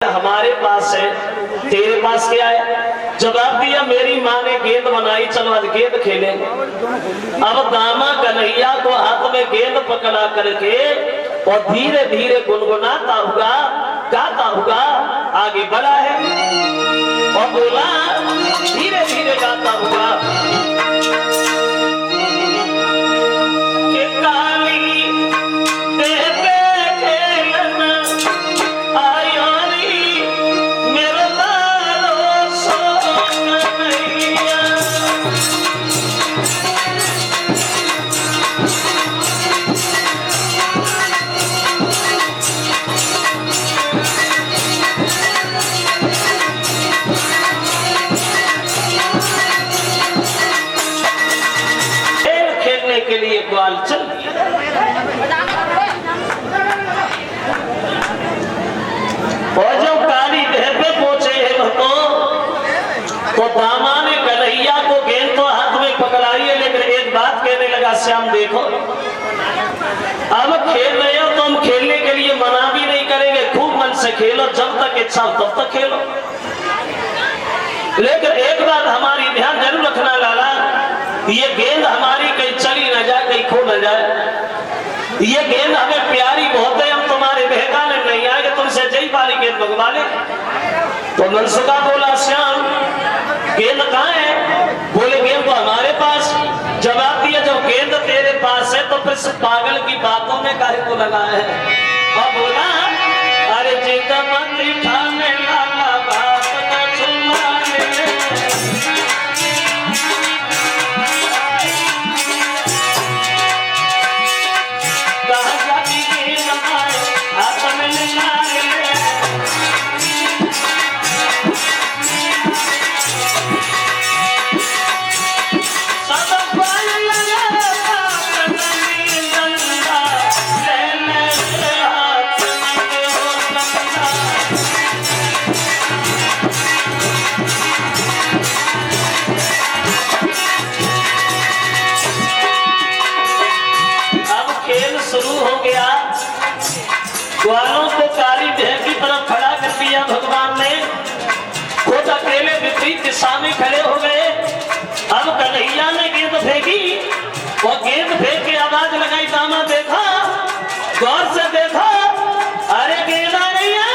हमारे पास है, तेरे पास क्या है? जवाब दिया मेरी माँ ने गेंद बनाई, चलो आज गेंद खेलें। अब दामा कन्हैया को हाथ में गेंद पकड़ा करके और धीरे धीरे गुनगुनाता हुआ गाता हुआ आगे बढ़ा है और बोला धीरे धीरे गाता हुआ के लिए ग्वाल चल। और जब काली देह पे पहुंचे हैं भक्तों, तो दामा ने कन्हैया को गेंद तो हाथ में पकड़ाई है, लेकिन एक बात कहने लगा, श्याम देखो अब खेल रहे हो तो हम खेलने के लिए मना भी नहीं करेंगे, खूब मन से खेलो, जब तक इच्छा हो तब तक खेलो, लेकिन एक बात हमारी ध्यान जरूर रखना लाला, ये गेंद हमारी कहीं चली न जाए, कहीं खो न जाए, ये गेंद हमें प्यारी बहुत है, हम तुम्हारे बहकाने नहीं आएंगे, तुमसे जई वाली गेंद मंगवा ले। तो मनसुखा बोला श्याम गेंद कहाँ है? बोले गेंद तो हमारे पास। जवाब दिया जब गेंद तेरे पास है तो फिर पागल की बातों में काहे को लगा है? और बोला अरे जिद मत ठाने लाला बात न छुपाने, ग्वालों को काली देह की तरफ खड़ा कर दिया भगवान ने, खुद अकेले विपरीत दिशा में खड़े हो गए। अब कन्हैया ने गेंद फेंकी और गेंद फेंक के आवाज लगाई, दामा देखा, गौर से देखा, अरे गेंद आ गई है।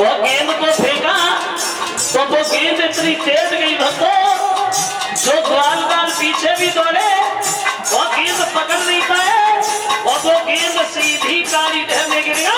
और गेंद को फेंका तो वो गेंद इतनी तेज गई भक्तों, जो ग्वाल बाल पीछे भी दौड़े वो गेंद पकड़ नहीं पाए और वो गेंद सीधी काली देह में गिर गया।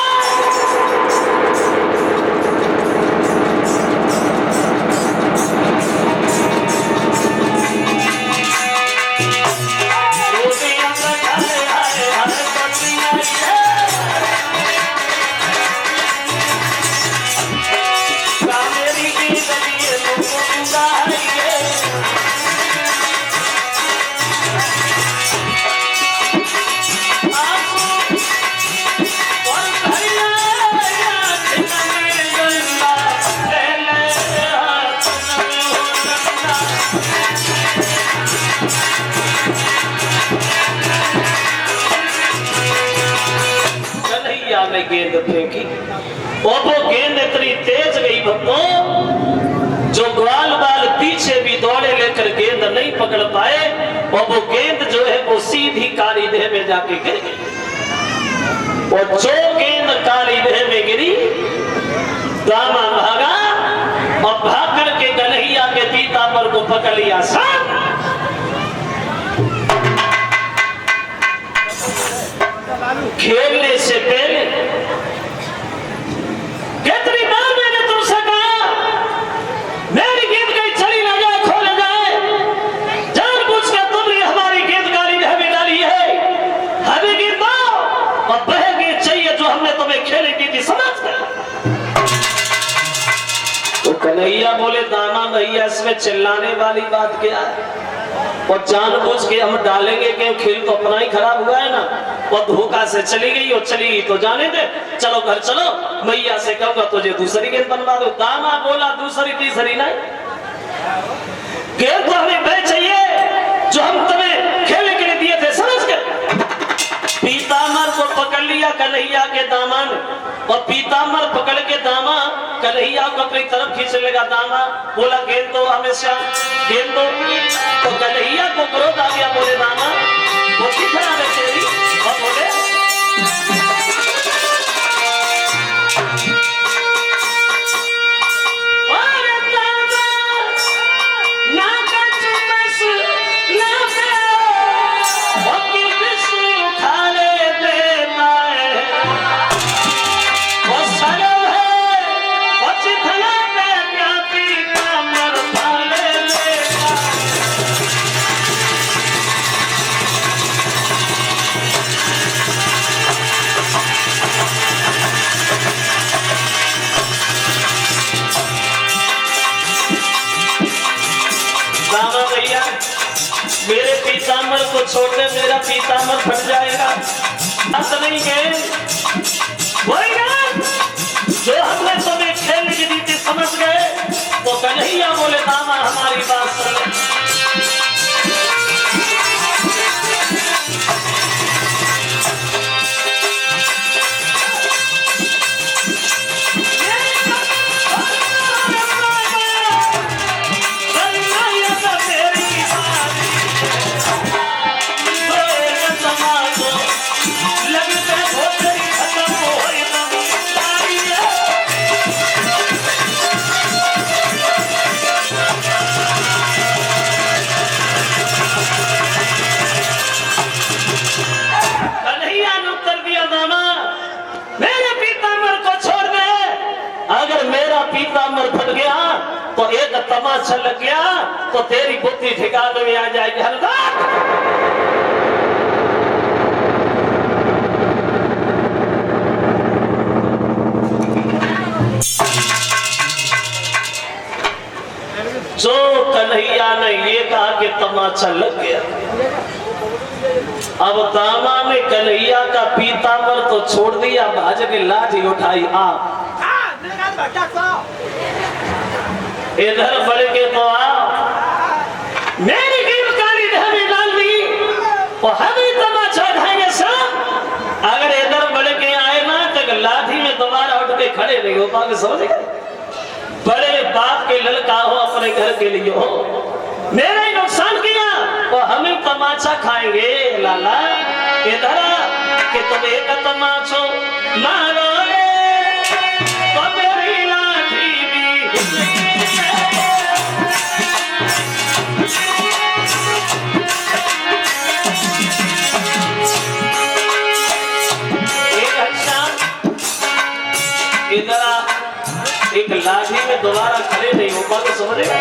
गेंद फेंकी और वो गेंद इतनी तेज गई भक्तों, जो ग्वाल बाल पीछे भी दौड़े लेकर गेंद नहीं पकड़ पाए और वो गेंद जो है वो सीधी काली देह में जाके गिर गई। और जो गेंद काली देह में गिरी, दामा भागा और भाग करके कन्हैया के पीताम्बर को पकड़ लिया। साथ खेलने से पहले कितनी बार मैंने तुमसे कहा मेरी गेंद कहीं चली ना जाए, खो ना जाए। जानबूझ कर तुमने हमारी गेंद गाली में हमें डाली है। हमें गेंद दो और वह गेंद चाहिए जो हमने तुम्हें खेलने की थी, समझ गए? तो कन्हैया बोले दामा भैया इसमें चिल्लाने वाली बात क्या है? और जानबूझ के हम डालेंगे कि खेल तो अपना ही खराब हुआ है ना। और धोखा से चली गई और चली गई तो जाने दे, चलो घर चलो, मैया से कहूंगा तुझे दूसरी गेंद बनवा दो। दामा बोला दूसरी तीसरी नहीं, गेंद तो हमें वह चाहिए जो हम तुम्हें खेलने के लिए दिए थे, समझ गए? पीताम्बर को पकड़ लिया कन्हैया के दामा ने, और पीताम्बर पकड़ के दामा कन्हैया को अपनी तरफ खींचने लगा। दामा बोला गेंद दो हमेशा, गेंद दो। तो कन्हैया को क्रोध आ गया, बोले दामा वो कितना है तेरी? और बोले मेरे पीताम्बर को छोड़ दे, मेरा पीताम्बर फट जाएगा। ऐसा नहीं है, वही ना जो हमने तुम्हें खेलने की दी थी, समझ गए? तो कन्हैया बोले दामा हमारी बात सुन। अगर मेरा पीताम्बर फट गया तो एक तमाचा लग गया तो तेरी बुद्धि ठिकाने में आ जाएगी। हरदार जो कन्हैया ने ये कहा कि तमाचा लग गया, अब दामा ने कन्हैया का पीताम्बर तो छोड़ दिया, भाज के लाठी उठाई। आप इधर बढ़ के तो आओ, मेरी गेंद काली ढाबी डाल दी और हम ही तमाचा उठाएंगे सब। अगर इधर बढ़ के आए ना तो लाठी में दोबारा उठ के खड़े नहीं हो पाओगे, समझ गए? बड़े बाप के लड़का हो, अपने घर के लिए हो, मेरा ही नुकसान किया और हम ही तमाचा खाएंगे। लाला इधर कि तुम एक तमाचो मारो तो मेरी लाठी भी इधर एक लाठी में दोबारा खड़े नहीं हो पाओगे, समझेगा?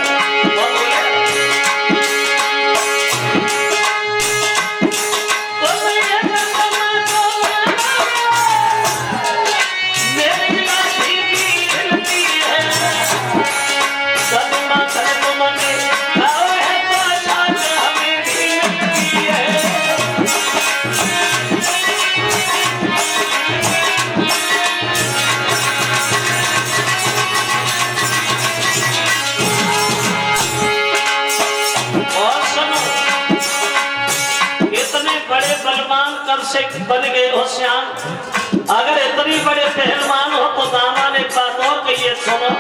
से बन गए होशियार। अगर इतनी बड़े पहलवान हो तो दामा ने एक बात और कही है, सुनो।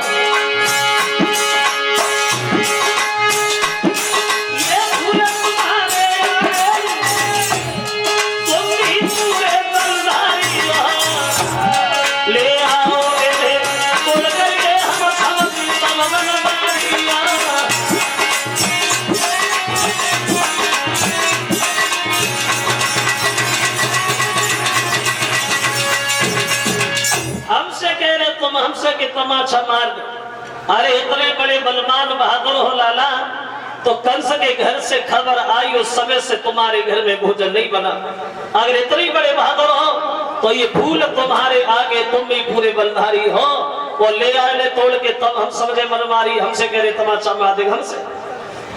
तुम हमसे कि तमाचा मार दो। अरे इतने बड़े बलवान बहादुर हो लाला, तो कंस के घर से खबर आई उस समय से तुम्हारे घर में भोजन नहीं बना। अगर इतने बड़े बहादुर हो तो ये फूल तुम्हारे आगे, तुम भी पूरे बलधारी हो, वो ले आए ले तोड़ के, तब हम समझे मनमारी, हमसे कह रहे तमाचा मार देगा हमसे।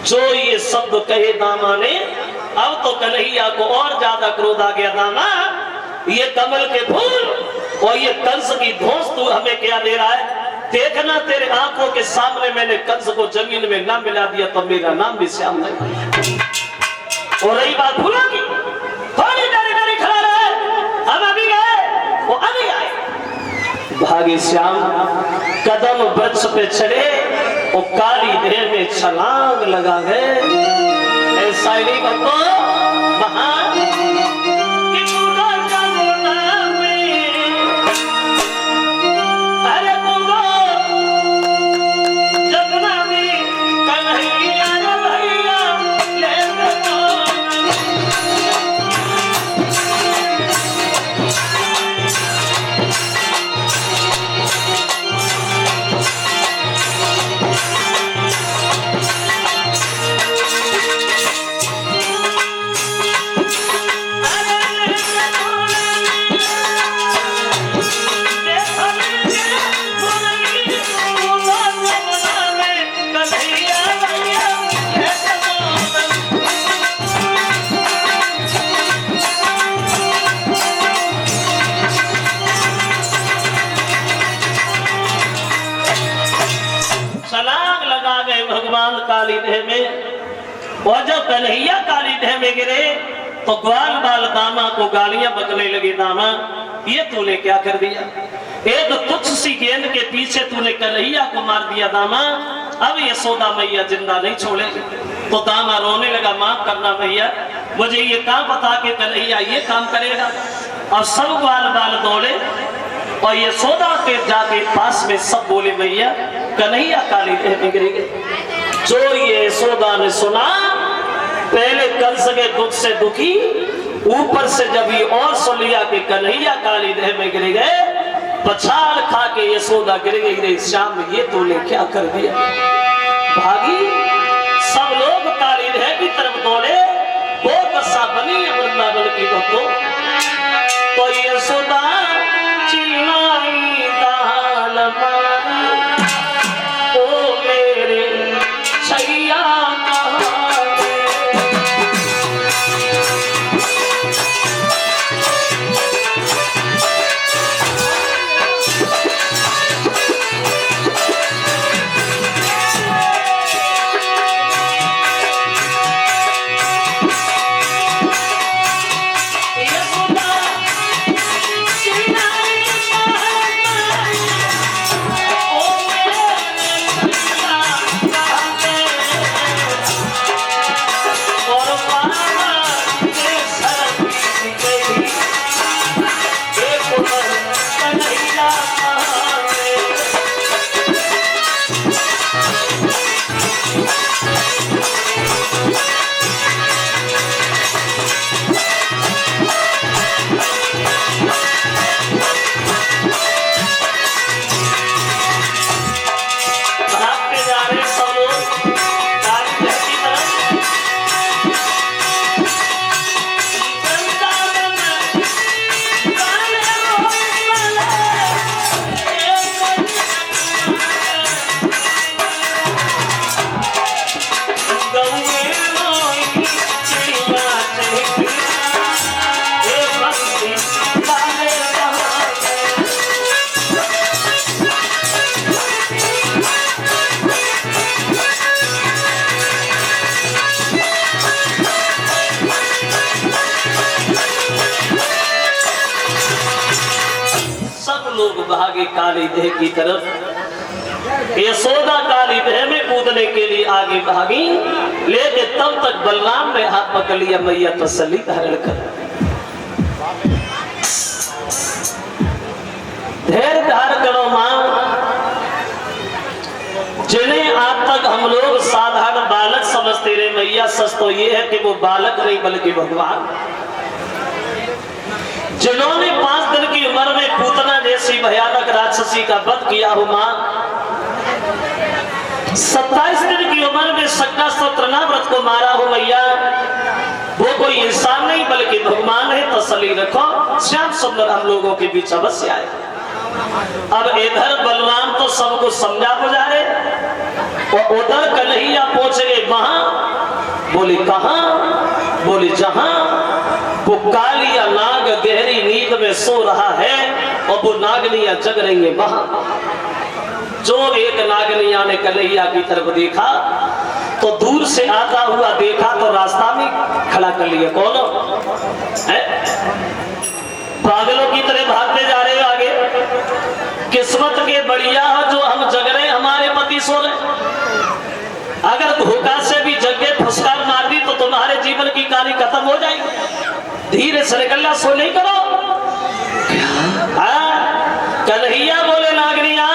जो ये शब्द कहे दामा ने, अब तो कन्हैया को और ज्यादा क्रोध आ गया। दामा, ये कमल के फूल और ये कंस की धौंस तू हमें क्या दे रहा है? देखना तेरे आंखों के सामने मैंने कंस को जमीन में ना मिला दिया तो मेरा नाम भी श्याम नहीं। और रही बात फूलों की, थोड़ी देरी खड़ा रहे, हम अभी गए वो अभी आए। भागे श्याम कदम वृक्ष पे चढ़े, वो काली देह में छलांग लगा गए। ऐसा ही नहीं भक्तो महान काली देह में। और जब कन्हैया काली देह में गिरे तो ग्वाल बाल दामा को गालियां बकने लगे। दामा, ये तूने क्या कर दिया? एक तुच्छ सी गेंद के पीछे तूने कन्हैया को मार दिया। दामा, अब यशोदा मैया जिंदा नहीं छोड़ेगी। तो दामा रोने लगा, माफ करना भैया, मुझे ये काम बता के कन्हैया ये काम करेगा। और सब ग्वाल बाल दौड़े और यशोदा के जाके पास में सब बोले, भैया कन्हैया काली देह में गिर गए। जो ये यशोदा ने सुना, पहले कंस के दुख से दुखी, ऊपर से जब ये और सुन लिया कि कन्हैया काली देह में गिर गए, पछाड़ खा के यशोदा गिर गई। श्याम, ये तूने क्या कर दिया? भागी सब लोग काली देह की तरफ दौड़े। वो बसा बनी वृंदावन की भक्तों। तो यशोदा चिल्लाई दाल मारी, ओ मेरे छैया भागे काली देह की तरफ। यशोदा काली देह में कूदने के लिए आगे भागी, लेकिन तब तक बलराम ने हाथ पकड़ लिया, मैया तसल्ली धारण कर, धैर्य धारण करो मां। जिन्हें आज तक हम लोग साधारण बालक समझते रहे, मैया सच तो ये है कि वो बालक नहीं बल्कि भगवान। जिन्होंने 5 दिन की उम्र में पूतना जैसी भयानक राक्षसी बच्ची का वध किया हो माँ। 27 दिन की उम्र में सक्का सत्रना व्रत को मारा हो मैया। वो कोई इंसान नहीं बल्कि भगवान है, तसल्ली रखो। श्याम सुंदर हम लोगों के बीच अवश्य आए। अब इधर बलवान तो सबको समझा बुझा रहे और उधर कन्हैया पहुंच गए वहां। बोली कहां? बोली जहां वो कालिया नाग गहरी नींद में सो रहा है और वो नागनिया जग रही है वहां। जो एक नागनिया ने कन्हैया की तरफ देखा तो दूर से आता हुआ देखा तो रास्ता में खड़ा कर लिया। कौन है? पागलों की तरह भागते जा रहे हो आगे। किस्मत के बढ़िया हो जो हम जग रहे, हमारे पति सो रहे। अगर धोखा से भी जगह फुसकार मार दी तो तुम्हारे जीवन की कहानी खत्म हो जाएगी। धीरे से निकलना, सो नहीं करो। कन्हैया बोले नागनिया,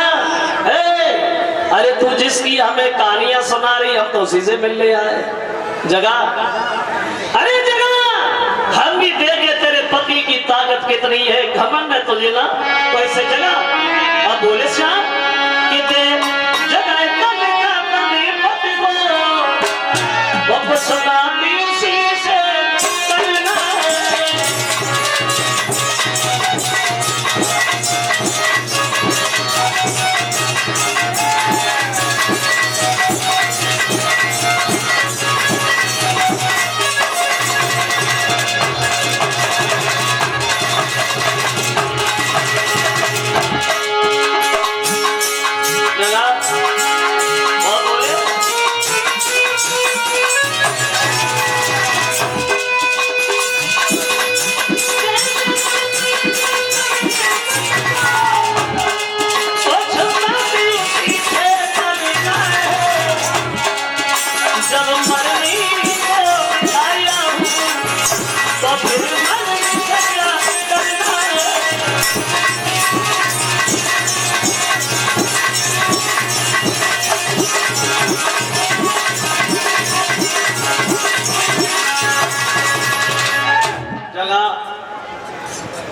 अरे तू जिसकी हमें कहानियां सुना रही, हम तो उसी से मिलने आए। जगह, अरे जगह, हम भी देखे तेरे पति की ताकत कितनी है। घमंड है तुझे ना, तो ऐसे जगह। अब बोले श्याम कि दे जगह पति को वो सुनाती उसी से करना है।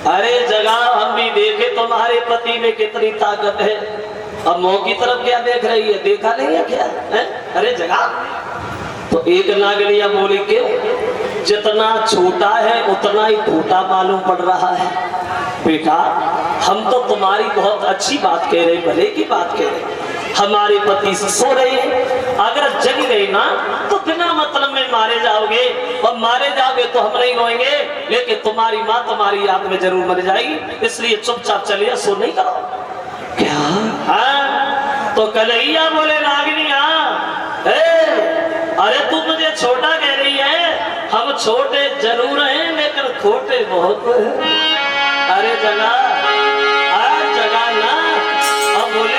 अरे जगह, हम भी देखे तुम्हारे पति में कितनी ताकत है। अब मुंह की तरफ क्या देख रही है? देखा नहीं है क्या है? अरे जगह, तो एक नागनिया बोली क्यों? जितना छोटा है उतना ही टूटा मालूम पड़ रहा है। बेटा, हम तो तुम्हारी बहुत अच्छी बात कह रहे, भले की बात कह रहे। हमारे पति सो रहे हैं, अगर जग गए ना तो बिना मतलब में मारे जाओगे, और मारे जाओगे तो हम नहीं रोएंगे, लेकिन तुम्हारी माँ तुम्हारी याद में जरूर मर जाएगी। इसलिए चुपचाप चलिए, सो नहीं करो। क्या? हाँ? तो कन्हैया बोले नागनिया, अरे तू मुझे छोटा कह रही है, हम छोटे जरूर हैं लेकिन खोटे बहुत हैं। अरे जगह ना। अब बोले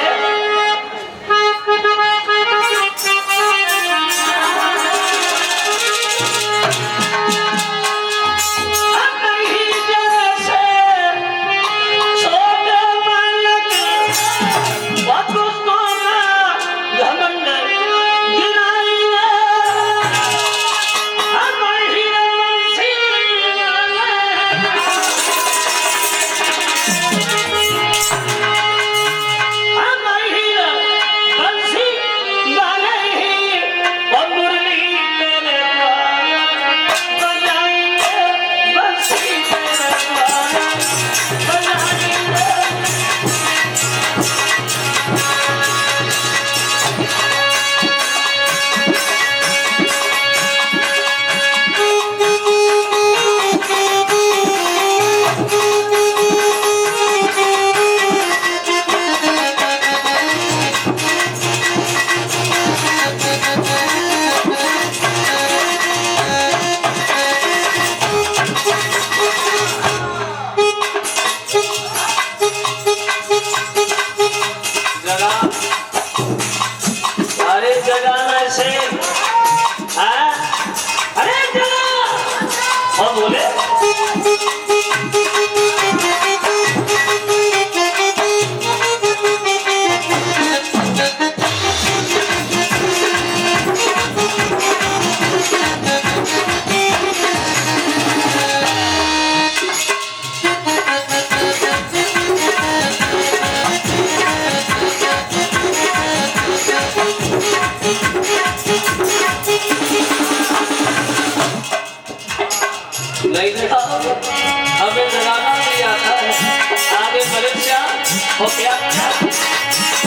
हो क्या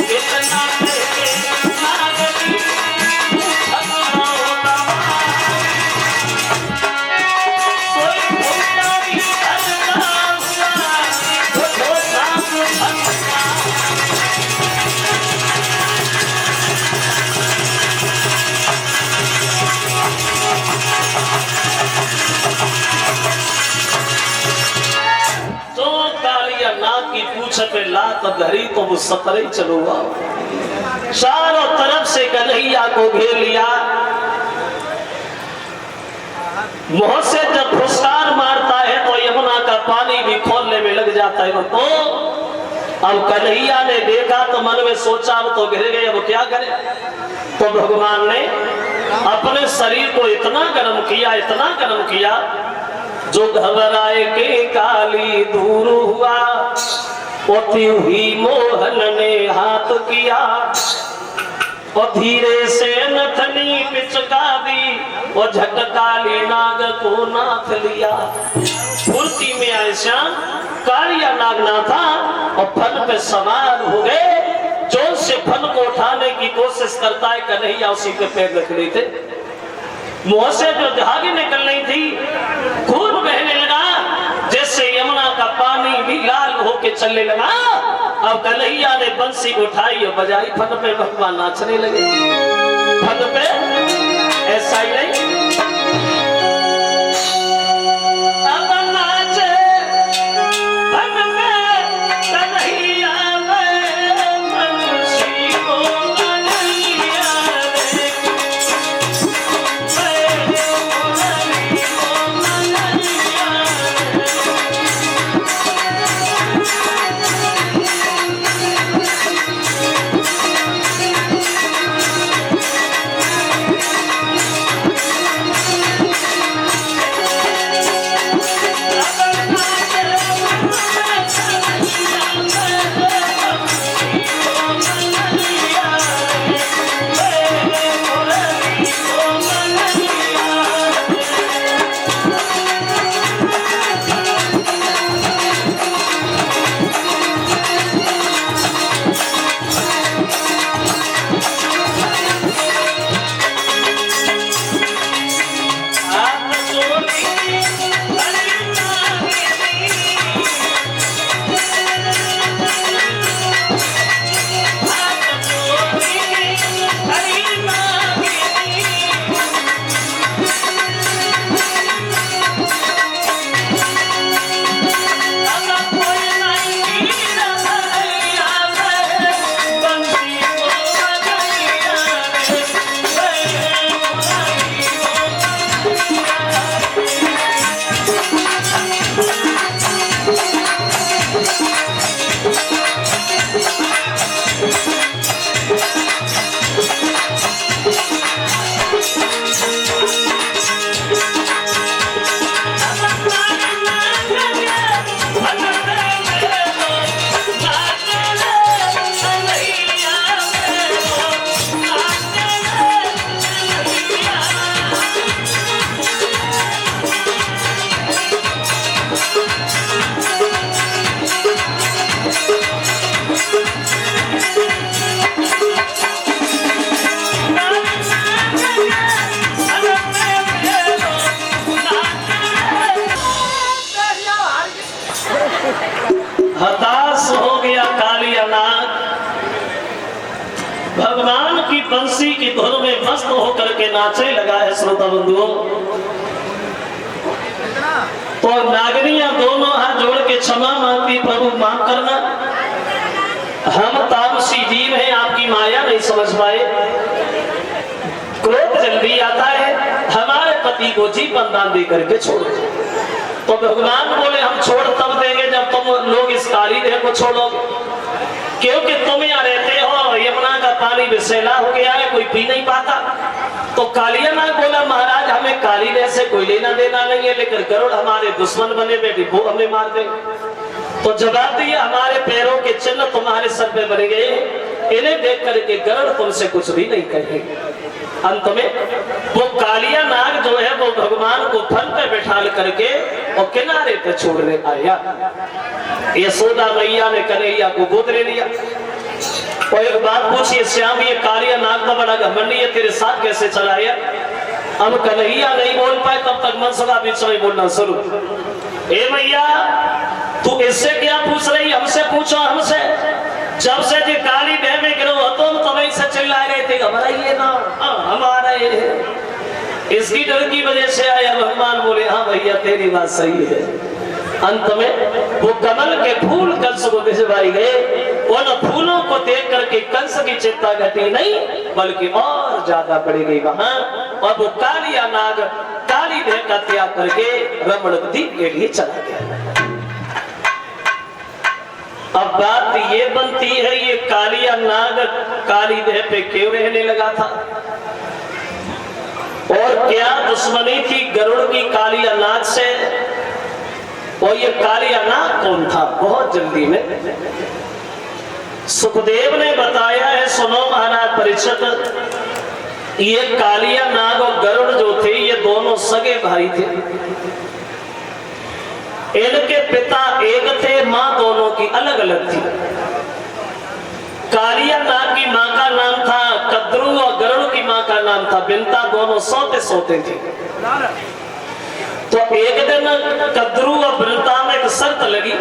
इतना करके नागनी पूछ पे लात धरी तो वो सतरे चलूगा। चारों तरफ से कन्हैया को घेर लिया। मुंह से जब फुसकार मारता है तो यमुना का पानी भी खोलने में लग जाता है। तो अब कन्हैया ने देखा तो मन में सोचा अब तो घिर गए, अब क्या करे। तो भगवान ने अपने शरीर को इतना गर्म किया, इतना गर्म किया, जो घबराए के काली दूर हुआ। ओती हुई मोहन ने हाथ किया और धीरे से नथनी पिचका दी और झटकाली नाग को नाथ लिया। फुर्ती में ऐसा कालिया नाग ना था और फन पे सवार हो गए। जोर से फन को उठाने की कोशिश करता है कन्हैया, उसी के पैर रख रहे थे। मुंह से जो धागे निकल रही थी खून बहने लगा, जैसे यमुना का पानी भी लाल होके चलने लगा। अब कन्हैया ने बंसी उठाई और बजाई, फन पे भगवान नाचने लगे। फन पे ऐसा ही नहीं, अब नाचे फन पे कन्हैया बंसी को हताश हो गया कालिया नाग। भगवान की बंसी की धुन में मस्त होकर के नाचने लगा है। श्रोता बंधुओं, तो नागरियां दोनों हाथ जोड़ के क्षमा मांगती, प्रभु माफ करना, हम तामसी जीव हैं, आपकी माया नहीं समझ पाए। क्रोध जल्दी आता है, हमारे पति को जीव बंधन दे करके छोड़ दो। तो भगवान बोले हम छोड़ तब देंगे जब तुम लोग इस काली देह को छोड़ोगे, क्योंकि तुम यहाँ रहते हो, यमुना का पानी विषैला हो गया है, कोई पी नहीं पाता। तो कालिया नाग बोला महाराज हमें काली देह से कोई लेना देना नहीं है, लेकिन गरुड़ हमारे दुश्मन बने बैठे, वो हमें मार देंगे। तो जवाब दिया हमारे पैरों के चिन्ह तुम्हारे सर पे बने गए, इन्हें देख करके गरुड़ तुमसे कुछ भी नहीं कहेंगे। अंत में वो कालिया नाग जो है वो भगवान को फन पे बैठा करके और किनारे पे छोड़ने आया। यशोदा मैया ने कन्हैया को गोद ले लिया और एक बात पूछी, श्याम ये कालिया नाग तो बड़ा घमंडी है, तेरे साथ कैसे चलाया? अब कन्हैया नहीं बोल पाए, तब तक मनसुखा बीच में बोलना शुरू, ए मैया तू इससे क्या पूछ रही, हमसे पूछो हमसे। जब से जी काली देह में गिरो तुम तभी से चिल्ला रहे थे घबराइए ना, हमारा इसकी डर की वजह से आया। भगवान बोले हाँ भैया तेरी बात सही है। अंत में वो कमल के फूल कंस को भिजवाई गए। उन फूलों को देख करके कंस की चिंता घटी नहीं बल्कि और ज्यादा बढ़ गई वहां, और वो कालिया नाग काली देह का त्याग करके रमण द्वीप के लिए चला गया। अब बात ये बनती है, ये कालिया नाग काली देह पे क्यों रहने लगा था और क्या दुश्मनी थी गरुड़ की कालिया नाग से, और ये कालिया नाग कौन था? बहुत जल्दी में सुखदेव ने बताया है, सुनो महाराज परीक्षित, ये कालिया नाग और गरुड़ जो थे ये दोनों सगे भाई थे। इनके पिता एक थे, मां दोनों की अलग अलग थी। कालिया नाग की मां का नाम था कद्रू और गरुड़ की मां का नाम था बिंता, दोनों सोते सोते थे। तो एक दिन कद्रू और बिंता में एक शर्त लगी।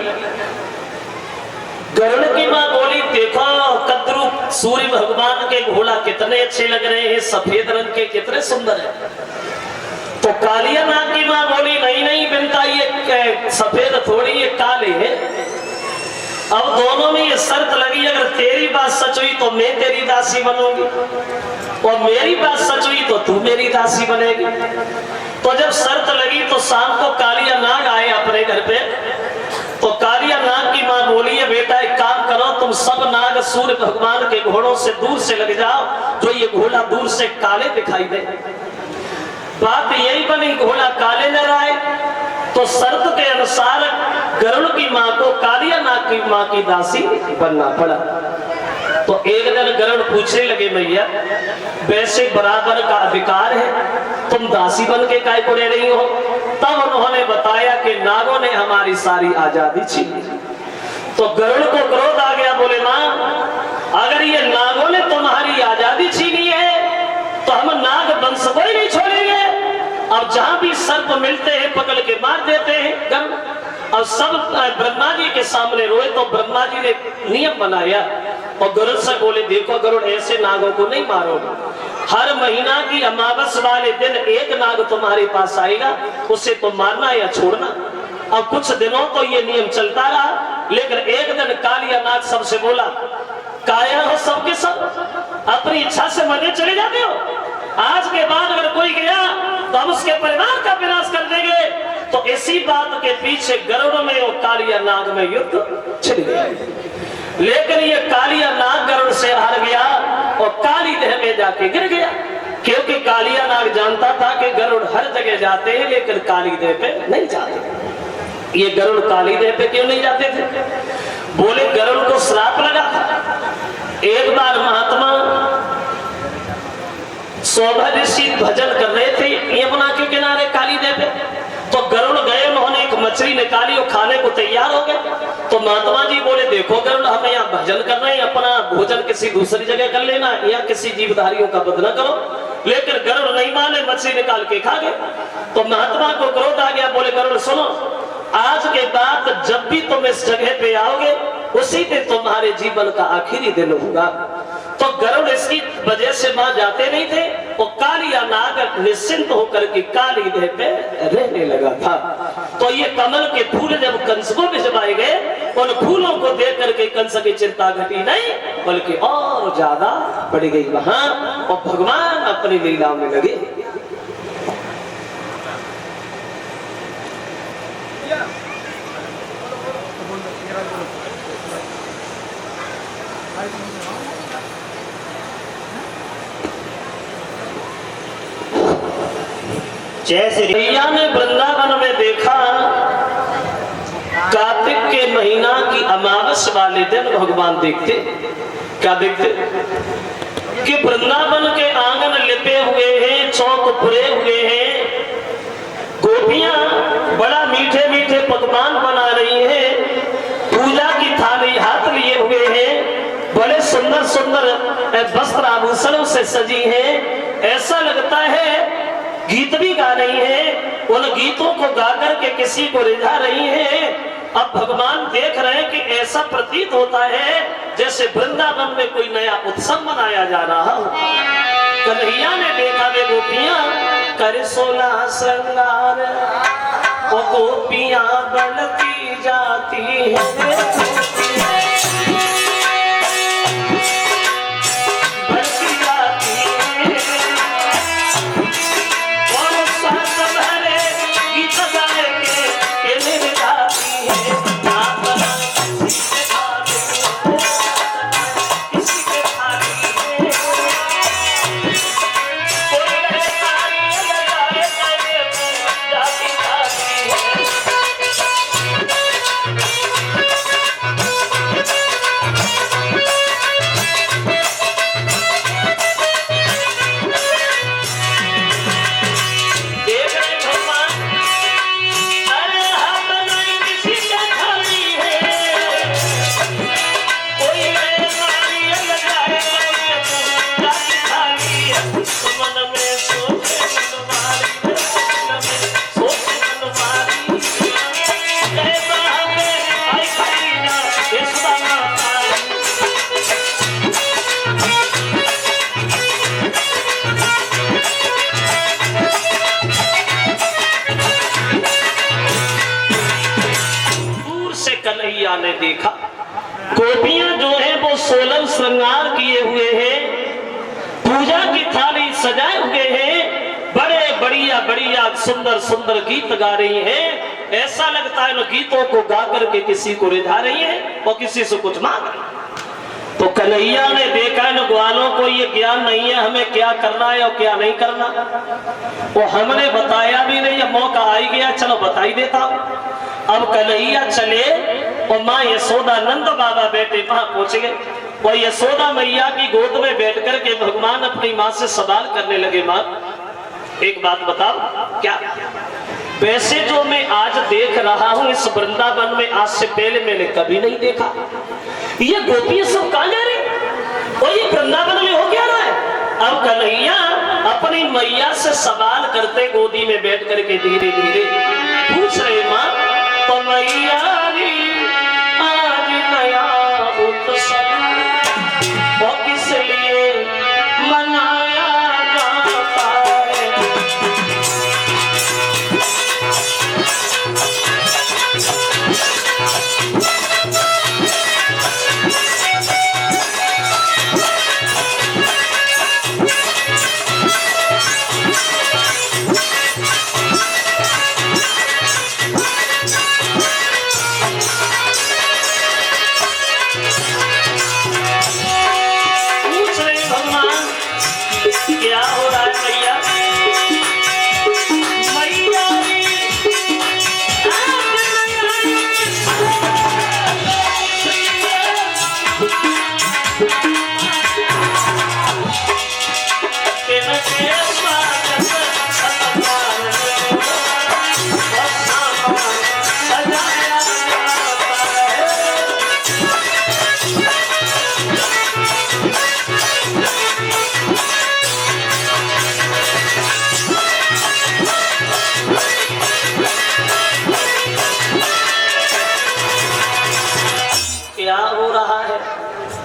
गरुड़ की मां बोली देखो कद्रू सूर्य भगवान के घोड़ा कितने अच्छे लग रहे हैं, सफेद रंग के कितने सुंदर है। तो कालिया नाग की मां बोली नहीं नहीं बिंता ये सफेद थोड़ी ये काले है। अब दोनों में ये शर्त लगी, अगर तेरी बात सच हुई तो मैं तेरी दासी बनूंगी और मेरी बात सच हुई तो तू मेरी दासी बनेगी। तो जब शर्त लगी तो शाम को कालिया नाग आए अपने घर पे। तो कालिया नाग की मां बोली है बेटा एक काम करो, तुम सब नाग सूर्य भगवान के घोड़ों से दूर से लग जाओ, जो ये घोड़ा दूर से काले दिखाई दे। बात यही बनी, घोड़ा काले नजर आए तो शर्त के अनुसार गरुड़ की मां को कालिया नाग की मां की दासी बनना पड़ा। तो एक दिन गरुड़ पूछने लगे मैया वैसे बराबर का अधिकार है, तुम दासी बन के काय को रह रही हो? तब उन्होंने बताया कि नागों ने हमारी सारी आजादी छीन ली। तो गरुड़ को क्रोध आ गया, बोले मां अगर ये नागों ने तुम्हारी आजादी छीनी है तो हम नाग वंश को ही नहीं छोड़ेंगे। अब जहां भी सर्प मिलते हैं पकड़ के मार देते हैं गरुड़। अब सब ब्रह्मा जी के सामने रोए तो ब्रह्मा जी ने नियम बनाया और गरुड़ से बोले देखो गरुड़ ऐसे नागों को नहीं मारोगे, हर महीना की अमावस वाले दिन एक नाग तुम्हारे पास आएगा, उसे तुम मारना या छोड़ना। अब कुछ दिनों तो ये नियम चलता रहा, लेकिन एक दिन कालिया नाग सबसे बोला काया हो सबके सब अपनी इच्छा से मरने चले जाते हो, आज के बाद अगर कोई गया तो हम उसके परिवार का विनाश कर देंगे। तो इसी बात के पीछे गरुड़ में और कालिया नाग में युद्ध छिड़ गया। लेकिन ये कालिया नाग गरुड़ से हार गया और काली देह में जाके गिर गया, क्योंकि कालिया नाग जानता था कि गरुड़ हर जगह जाते हैं लेकिन काली देह पे नहीं जाते। ये गरुड़ काली देह पे क्यों नहीं जाते थे? बोले गरुड़ को श्राप लगा था। एक बार महात्मा शोभा ऋषि भजन कर रहे थे यमुना के किनारे काली देव पे, तो गरुड़ गए, उन्होंने एक मछली निकाली और खाने को तैयार हो गए। तो महात्मा जी बोले देखो गरुड़ हमें यहाँ भजन कर रहे हैं, अपना भोजन किसी दूसरी जगह कर लेना, या किसी जीवधारियों का वध न करो। लेकिन गरुड़ नहीं माने, मछली निकाल के खा गए। तो महात्मा को क्रोध आ गया, बोले गरुड़ सुनो आज के बाद जब भी तुम इस जगह पे आओगे उसी दिन तुम्हारे जीवन का आखिरी दिन होगा। तो गरुड़ इसकी वजह से वहां जाते नहीं थे, वो कालिया नाग निश्चिंत होकर के काली देह पे रहने लगा था। तो ये कमल के फूल जब कंस को भिजवाए गए, उन फूलों को देख करके कंस की चिंता घटी नहीं बल्कि और ज्यादा बढ़ गई वहां, और भगवान अपनी लीला में लगे। जैसे भैया ने वृंदावन में देखा कार्तिक के महीना की अमावस वाले दिन भगवान देखते, क्या देखते कि वृंदावन के आंगन लिपे हुए हैं, चौक पुरे हुए हैं, गोपियां बड़ा मीठे मीठे पकवान बना रही है, पूजा की थाली हाथ लिए हुए हैं, बड़े सुंदर सुंदर वस्त्र आभूषणों से सजी है। ऐसा लगता है गीत भी गा रही है, उन गीतों को गा करके किसी को रिझा रही है। अब भगवान देख रहे हैं कि ऐसा प्रतीत होता है जैसे वृंदावन में कोई नया उत्सव मनाया जा रहा हो। कन्हैया ने देखा वे गोपियां कर 16 श्रृंगार, वो गोपियां बनती जाती है, ने देखा गोपियां जो है वो 16 श्रृंगार किए हुए हैं, पूजा की थाली सजाए हुए हैं, बड़े बढ़िया बढ़िया सुंदर सुंदर गीत गा रही हैं। ऐसा लगता है गीतों को गा करके किसी को रिझा रही है और किसी से कुछ मांग रही है। तो कन्हैया ने देखा इन ग्वालों को ये ज्ञान नहीं है हमें क्या करना है और क्या नहीं करना, वो हमने बताया भी नहीं, मौका आ ही गया, चलो बता ही देता हूं। अब कन्हैया चले और माँ यशोदा नंद बाबा बेटे वहां पहुंच गए और यशोदा मैया की गोद में बैठ करके भगवान अपनी माँ से सवाल करने लगे, माँ एक बात बताओ क्या वैसे जो मैं आज देख रहा हूं इस वृंदावन में आज से पहले मैंने कभी नहीं देखा, ये गोपियां सब कहां जा रही और ये वृंदावन में हो क्या रहा है। अब कन्हैया अपनी मैया से सवाल करते गोदी में बैठ करके धीरे धीरे पूछ रहे, माँ तो मैया आज नया उत्सव वो किस लिए मनाया जाता है।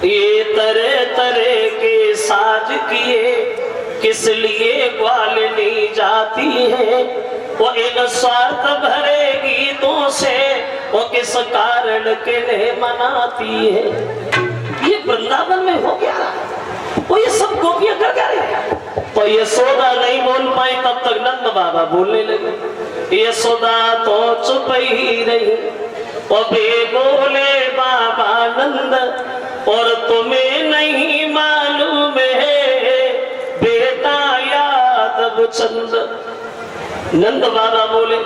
ये तरह तरह के साज किए किस लिए ग्वालनी जाती है, वो इन स्वार्थ भरे गीतों से वो किस कारण के लिए मनाती है। ये वृंदावन में हो गया वो ये सब गोपियां कर क्या रही। तो यशोदा नहीं बोल पाई तब तक नंद बाबा बोलने लगे। यशोदा तो चुप ही रही और बे बोले बाबा नंद और तुम्हें नहीं मालूम है बेटा यादव चंद। नंद बाबा बोले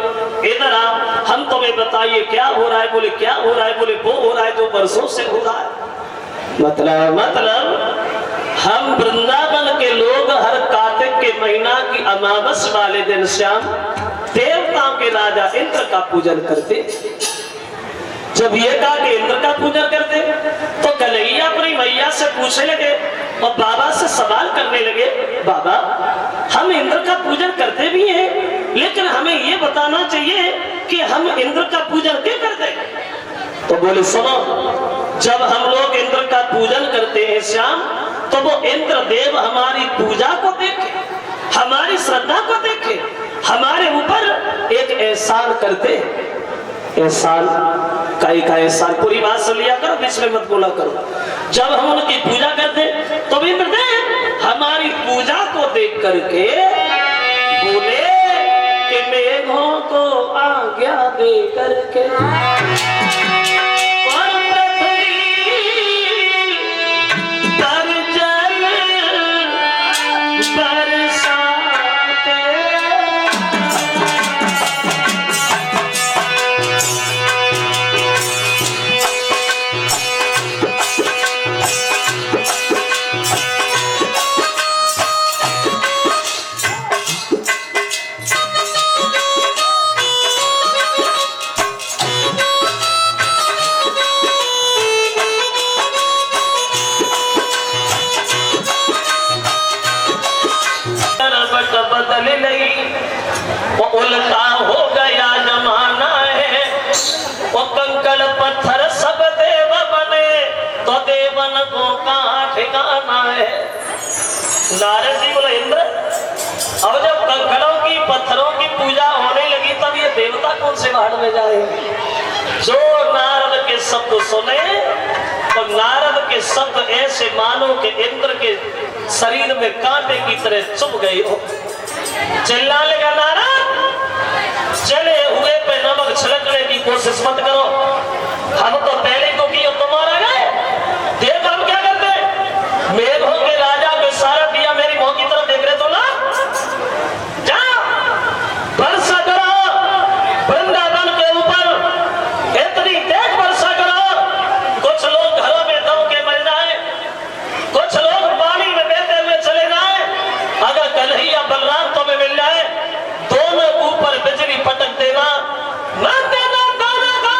इधर आप हम तुम्हें बताइए क्या हो रहा है। बोले क्या हो रहा है। बोले वो हो रहा है जो वर्षों से हो रहा है। मतलब हम वृंदावन के लोग हर कार्तिक के महीना की अमावस वाले दिन श्याम देवताओं के राजा इंद्र का पूजन करते। जब ये कहा कि इंद्र का पूजन करते तो कन्हैया अपनी मैया से पूछने लगे और बाबा से सवाल करने लगे, बाबा हम इंद्र का पूजन करते भी हैं, लेकिन हमें ये बताना चाहिए कि हम इंद्र का पूजन क्यों करते हैं। तो बोले सुनो, जब हम लोग इंद्र का पूजन करते हैं श्याम, तो वो इंद्र देव हमारी पूजा को देखे, हमारी श्रद्धा को देखे, हमारे ऊपर एक एहसान करते। एहसान का एहसान, पूरी बात सुन लिया करो, बीच में मत बोला करो। जब हम उनकी पूजा करते तो इंद्र देव हमारी पूजा को देख करके बोले कि मेघों को आज्ञा दे करके बदल नहीं, वो उल्टा हो गया जमाना है, वो कंकड़ पत्थर सब देव बने, तो देवन को कहाँ ठिकाना है। नारद जी बोले इंद्र, अब जब कंकड़ों की पत्थरों की पूजा होने लगी तब ये देवता कौन से भाड़ में जाएंगे। जो नारद के शब्द सुने तो नारद के शब्द ऐसे मानो कि इंद्र के शरीर में कांटे की तरह चुभ गई हो। चिल्ला लेगा नारद, चले हुए पे नमक छिड़कने की कोशिश मत करो, हम तो पहले को की तुम्हारा गए। देख हम क्या करते, मेघों के राजा को इशारा दिया, मेरी मुंह की तरफ देख रहे तो ना, जाओ वर्षा करो वृंदावन के ऊपर, इतनी तेज वर्षा करो, कुछ लोग घरों में दम के मर जाए, कुछ लोग पानी में बहते हुए चले जाए, अगर कन्हैया बलराम तुम्हें मिल जाए, दोनों ऊपर बिजली पटक देना, मत देना दोनों को।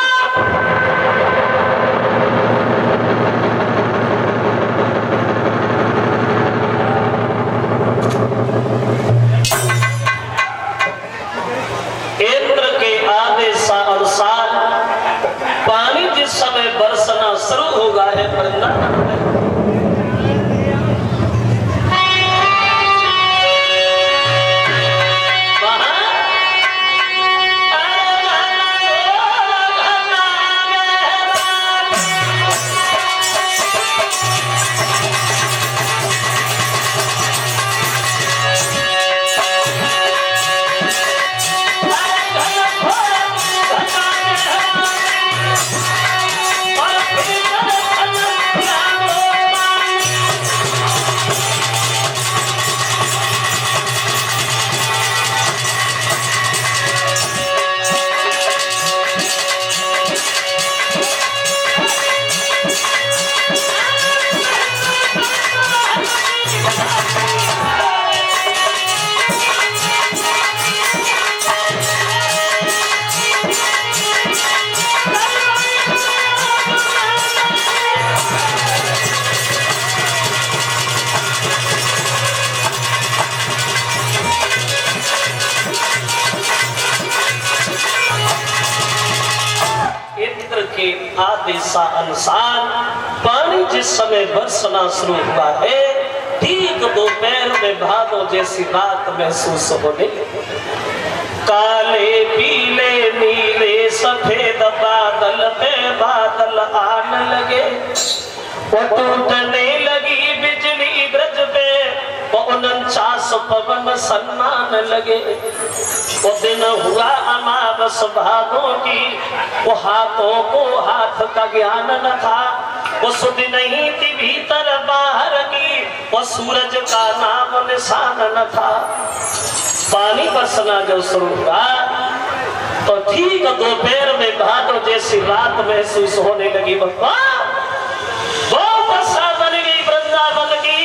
इंद्र के आदेश अनुसार पानी जिस समय बरसना शुरू होगा है वृंदावन में, आदेशानुसार पानी जिस समय बरसना शुरू हुआ है, ठीक दोपहर में भादों जैसी रात महसूस होने, काले पीले नीले सफेद बादल में बादल आने लगे, वो टूटने लगी बिजली ब्रज पे, वो 49 पवन सन्नान लगे, वो दिन हुआ अमावस भादों की, वो हाथों को हाथ का ज्ञान न था, वो सुध नहीं थी भीतर बाहर की, वो सूरज का नाम निशान न था। पानी बरसना जब शुरू हुआ तो ठीक दोपहर में भादों जैसी रात महसूस होने लगी। वो वर्षा बन गई वृंदावन की।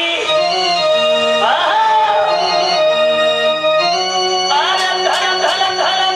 धन धन धन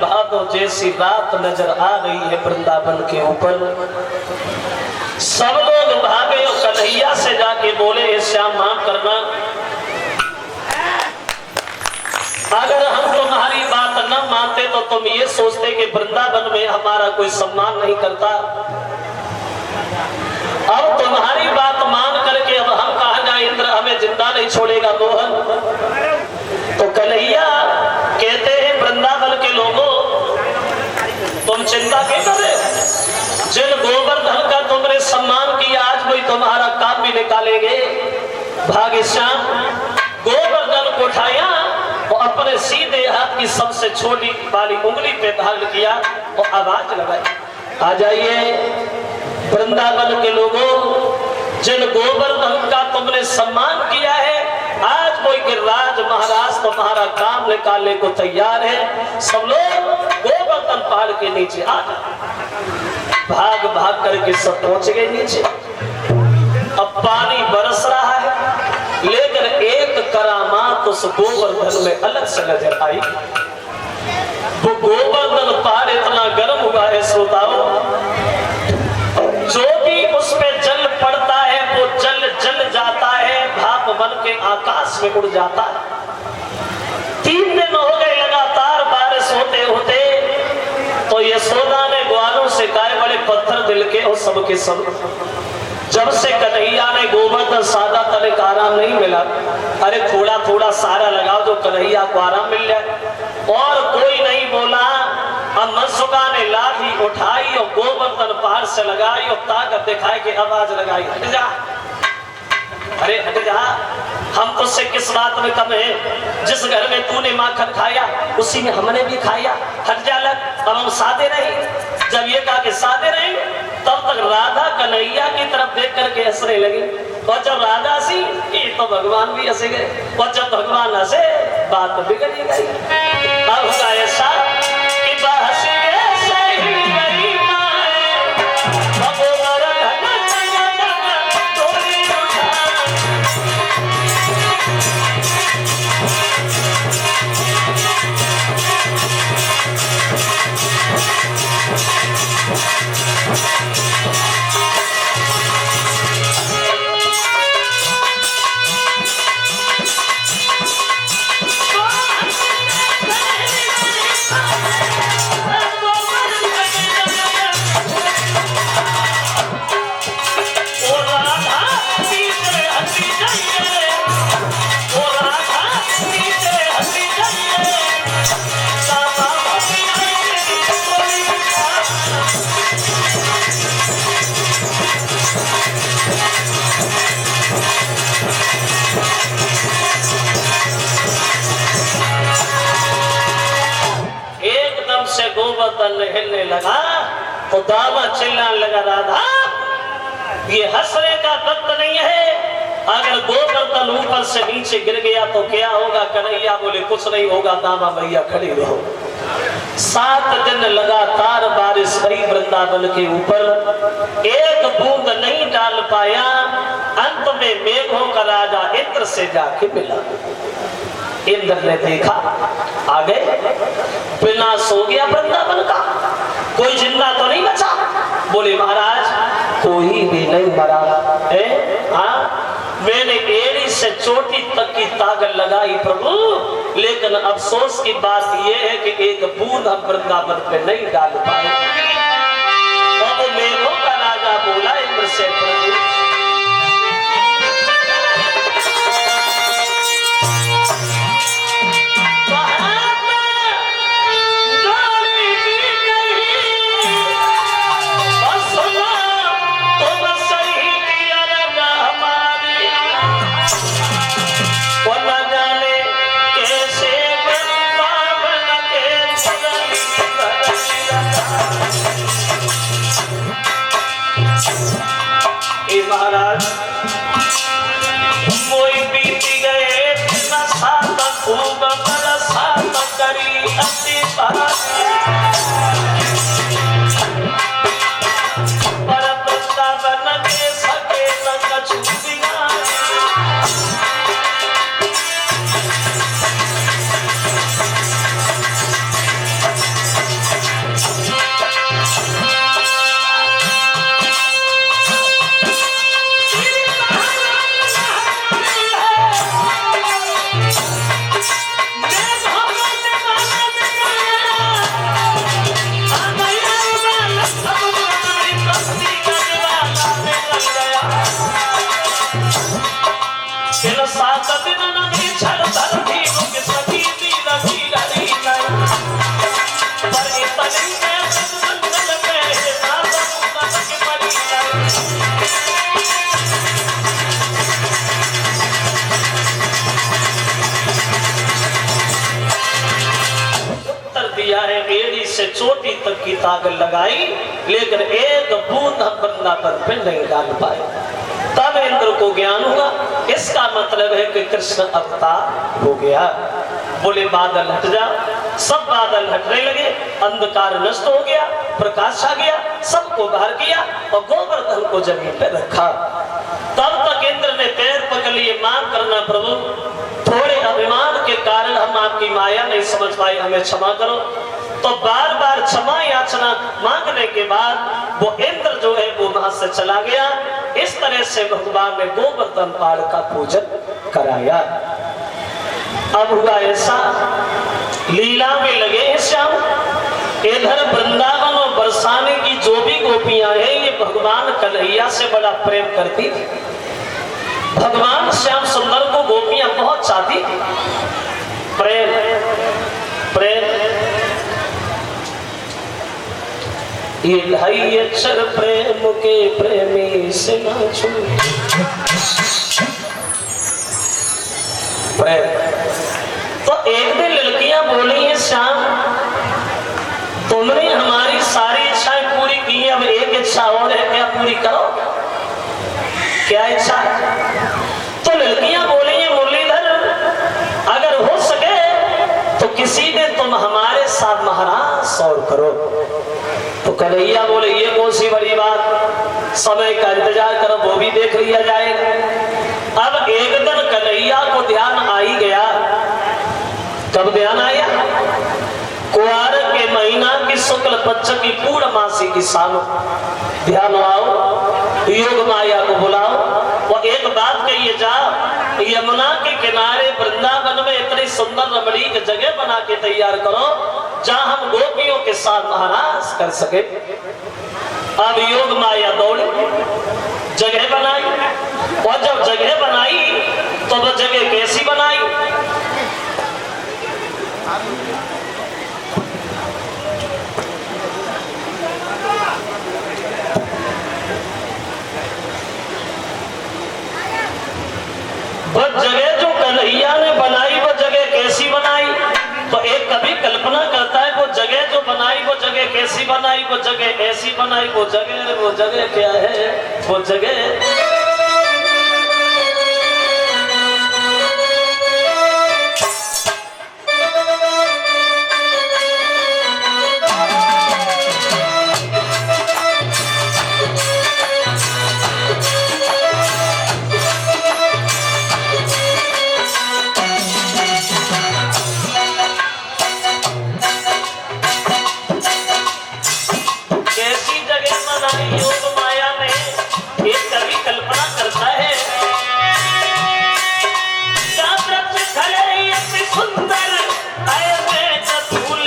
भादों जैसी रात नजर आ रही है वृंदावन के ऊपर। सब लोग भागे और कन्हैया से जाके बोले, श्याम माफ करना, अगर हम तुम्हारी बात न मानते तो तुम ये सोचते कि वृंदावन में हमारा कोई सम्मान नहीं करता। अब तुम्हारी बात मान करके अब हम कहा जाए, इंद्र हमें जिंदा नहीं छोड़ेगा मोहन। तो कन्हैया कहते हैं, वृंदावन के लोगों तुम चिंता क्यों कर रहे हो? जिन गोवर्धन का तुमने सम्मान किया आज वही तुम्हारा काम भी निकालेंगे। भाग्यश्याम गोवर्धन को उठाया और अपने सीधे हाथ की सबसे छोटी वाली उंगली पे धारण किया और आवाज लगाई, आ जाइए वृंदावन के लोगों, जिन गोवर्धन का तुमने सम्मान किया है आज कोई गिरिराज महाराज तुम्हारा काम निकालने को तैयार है। सब लोग गोवर्धन पहाड़ के नीचे आ गए। भाग भाग करके सब पहुंच गए नीचे। अब पानी बरस रहा है, लेकिन एक करामात उस गोवर्धन में अलग से नजर आई। वो गोवर्धन पहाड़ इतना गर्म हुआ है श्रोताओं, जो भी उस पे जल पड़ता है वो जल जल जाता है, भाप बन के आकाश में उड़ जाता है। 3 दिन हो गए लगातार बारिश होते होते, तो यशोदा ने ग्वालों से कहा, बड़े पत्थर दिल के और सबके सब। जब से कन्हैया ने गोवर्धन सादा तले का आराम नहीं मिला, अरे थोड़ा थोड़ा सारा लगाओ जो कन्हैया को आराम मिल जाए। और कोई नहीं बोला। अब मनसुखा ने लाठी उठाई और गोवर्धन पहाड़ से लगाई और ताकत दिखाई के आवाज लगाई, हट जा, अरे हट जा, हम तुझसे किस बात में कम है? जिस घर में तूने माखन खाया उसी में हमने भी खाया, हट जा लग, अब हम सादे नहीं। जब ये कहा कि सादे नहीं, तब तक राधा कन्हैया की तरफ देख करके हंसने लगी। और जब राधा हंसी, ये तो भगवान भी हंसे गए। और जब भगवान हंसे, बात बिगड़ गई। अब होगा ऐसा कि बहस गोवर्धन हिलने लगा तो दावा चिल्लाने लगा, राधा ये हंसने का वक्त नहीं है, अगर गोवर्धन ऊपर से नीचे गिर गया तो क्या होगा? कन्हैया बोले, कुछ नहीं होगा दामा भैया, खड़ी रहो। 7 दिन लगातार बारिश हुई वृंदावन के ऊपर, एक बूंद नहीं डाल पाया। अंत में मेघों का राजा इंद्र से जाके मिला। इंद्र ने देखा, आ गए, विनाश हो गया वृंदावन का, कोई जिंदा तो नहीं बचा। बोले महाराज कोई भी नहीं मरा है, हाँ मैंने एड़ी से चोटी तक की ताकत लगाई प्रभु, लेकिन अफसोस की बात यह है कि एक बूंद हम वृंदावन पे नहीं डाल पाए। अब मेघों का राजा बोला इंद्र से, प्रभु महाराज कोई बीती गए खूब बरसा करी अपनी पर वृंदावन के सके न कछु चोटी तक की ताकत लगाई, लेकिन एक बूंद वृंदावन पे नहीं डाल पाए। तब इंद्र को ज्ञान हुआ, इसका मतलब है कि कृष्ण अवतार हो गया। बोले बादल हट जा, सब बादल हटने लगे, अंधकार नष्ट हो गया, प्रकाश आ गया, सबको बाहर किया और गोवर्धन को जमीन पे रखा। तब तक इंद्र ने पैर पकड़ लिए, माफ करना प्रभु, थोड़े अभिमान के कारण हम आपकी माया नहीं समझ पाए, हमें क्षमा करो। तो बार बार क्षमा याचना मांगने के बाद वो इंद्र जो है वो वहां से चला गया। इस तरह से भगवान ने गोवर्धन पहाड़ का पूजन कराया। अब हुआ ऐसा, लीला में लगे हैं श्याम, इधर वृंदावन और बरसाने की जो भी गोपियां हैं ये भगवान कन्हैया से बड़ा प्रेम करती थी। भगवान श्याम सुंदर को गोपियां बहुत चाहती थी। प्रेम प्रेम ये ढाई अक्षर प्रेम के प्रेमी से ना छूटे। तो एक दिन लड़कियां बोली है श्याम, तुमने हमारी सारी इच्छाएं पूरी की, अब एक इच्छा और है, क्या पूरी करो? क्या इच्छा? तो लड़कियां बोली है मुरलीधर, अगर हो सके तो किसी दिन तुम हमारे साथ महाराज और करो। तो कन्हैया बोले ये कौन सी बड़ी बात, समय का इंतजार करो, वो भी देख लिया जाएगा। अब एक दिन कन्हैया को ध्यान आ ही गया। कब ध्यान आया? कुआर के महीना की शुक्ल पक्ष की पूर्णमासी की शाम ध्यान आओ, योग माया को बुलाओ और एक बात कहिए जा, यमुना के किनारे वृंदावन में इतनी सुंदर रमणीक जगह बना के तैयार करो जहां हम गोपियों के साथ महाराज कर सके। अब योग माया दौड़ी, जगह बनाई, और जब जगह बनाई तो वह जगह कैसी बनाई? वह जगह जो कन्हैया ने बनाई वह जगह कैसी बनाई? तो एक कभी कल्पना करता है वो जगह जो बनाई वो जगह कैसी बनाई, वो जगह ऐसी बनाई, वो जगह क्या है? वो जगह योग माया में एक कवि कल्पना करता है, सुंदर फूल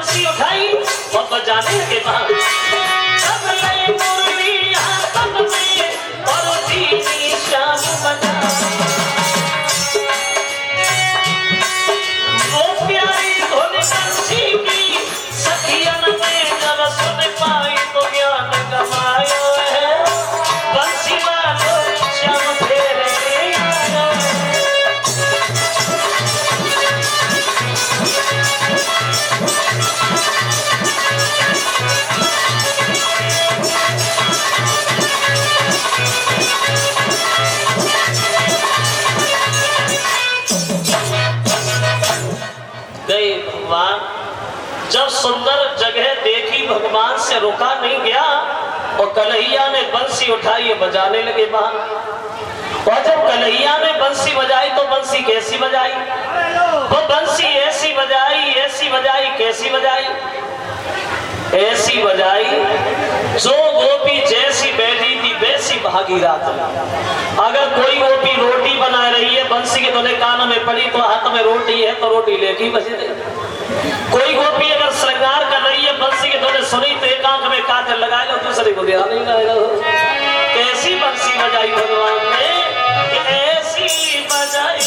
के उठाई और बजाने के बाद जब सुंदर जगह देखी भगवान से रुका नहीं गया और कन्हैया ने बंसी उठाई बजाने लगे वहां। और जब कन्हैया ने बंसी बजाई तो बंसी कैसी बजाई? वो बंसी ऐसी ऐसी बजाई, कैसी बजाई? ऐसी बजाई जो गोपी जैसी बैठी थी वैसी भागी रात में। अगर कोई गोपी रोटी बना रही है, बंसी के दोनों कान में पड़ी तो हाथ में रोटी है तो रोटी लेके ही बजे रही। कोई गोपी अगर श्रृंगार कर रही है, बंसी के दोनों सुनी तो एक आंख में काजल लगाएगा, दूसरे को ध्यान नहीं लगाएगा। कैसी बंसी बजाई भगवान ने, ऐसी बजाई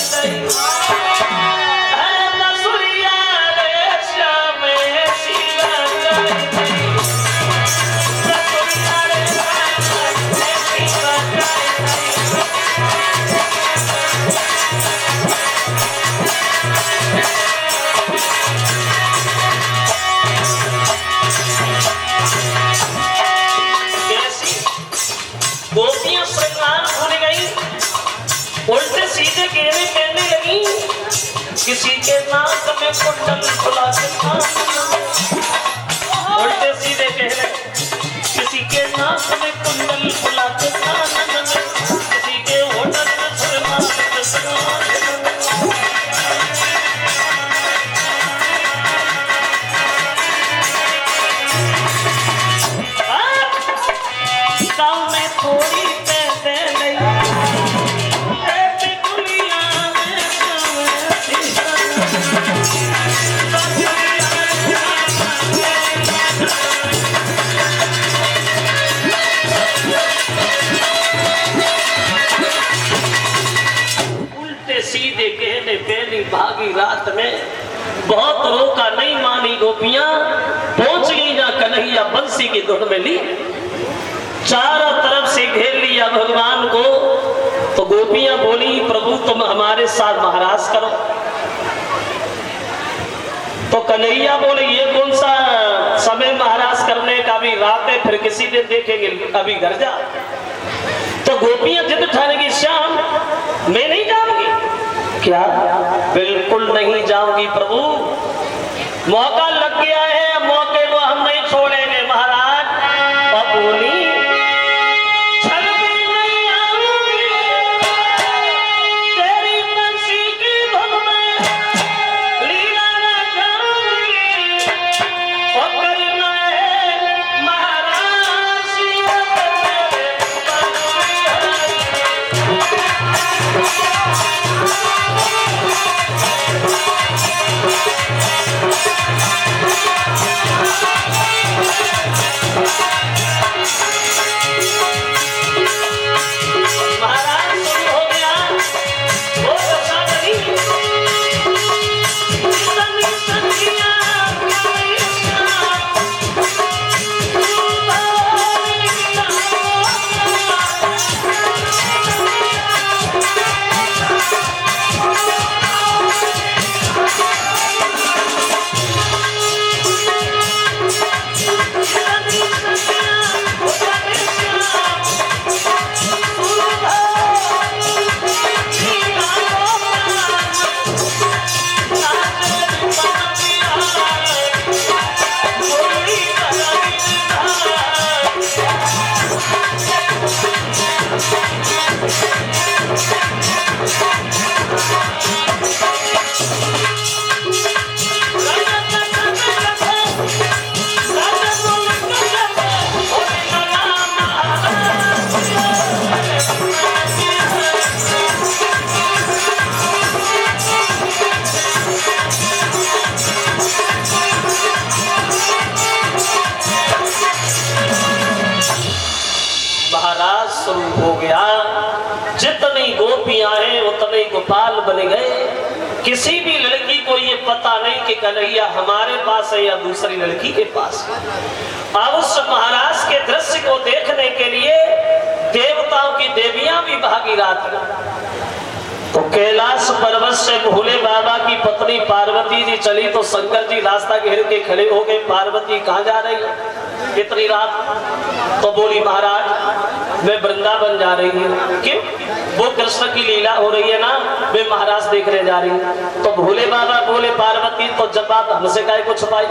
गोपियां श्रृंगार भूल गई, उल्टे सीधे कहने कहने लगी, किसी के नाक में कुंडल खुला के, उल्टे सीधे कहने, किसी के नाक में कुंडल खुला के, किसी के होटल में सुरमा सीधे कहने पहली भागी रात में। बहुत रोका नहीं मानी गोपियां, पहुंच गई ना कन्हैया बंसी की धुन में ली, चारों तरफ से घेर लिया भगवान को। तो गोपियां बोली, प्रभु तुम हमारे साथ महाराज करो। तो कन्हैया बोले, ये कौन सा समय महाराज करने का, भी रात है, फिर किसी दिन देखेंगे, अभी घर जा। तो गोपियां जिद ठानेगी, श्याम मैं नहीं जाऊंगी। क्या? बिल्कुल नहीं जाऊंगी प्रभु, मौका लग गया है, मौके को हम नहीं छोड़ेंगे महाराज। और बोली, शुरू हो गया। जितनी गोपियां हैं उतने गोपाल बन गए। किसी भी लड़की को ये पता नहीं कि कन्हैया हमारे पास है या दूसरी लड़की के पास। अब उस महाराज के दृश्य को देखने के लिए देवताओं की देवियां भी भागी रात में। तो कैलाश पर्वत से भोले बाबा की पत्नी पार्वती जी चली तो शंकर जी रास्ता घेर के खड़े हो गए। पार्वती कहाँ जा रही है इतनी रात? तो बोली महाराज मैं वृंदावन जा रही हूँ। क्यों? वो कृष्ण की लीला हो रही है ना, मैं महाराज देखने जा रही हूँ। तो भोले बाबा बोले पार्वती तो जब बात हमसे काहे को छुपाई,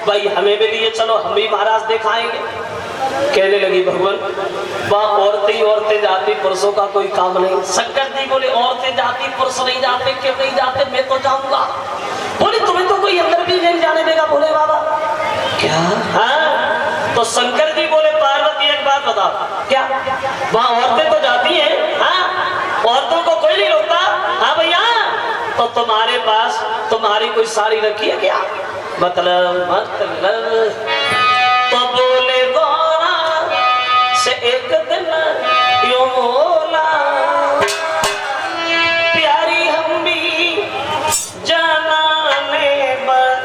भाई हमें भी लिए चलो, हम भी महाराज दिखाएंगे। कहने लगी भगवान वहाँ औरतें जाती, पुरुषों का कोई काम नहीं। शंकर जी बोले औरतें जाती, पुरुष नहीं जाते, क्यों नहीं जाते? मैं तो जाऊंगा। बोले तुम्हें तो कोई अंदर भी नहीं जाने देगा। बोले बाबा क्या? हाँ। तो शंकर जी बोले पार्वती एक बात बताओ, क्या वहाँ औरतें तो जाती हैं? हाँ, औरतों को कोई नहीं रोकता? हाँ भैया। तो तुम्हारे पास तुम्हारी कोई साड़ी रखी है क्या? मतलब तो बोले गौरा से एक दिन यूं बोला, प्यारी हम भी जाने बने।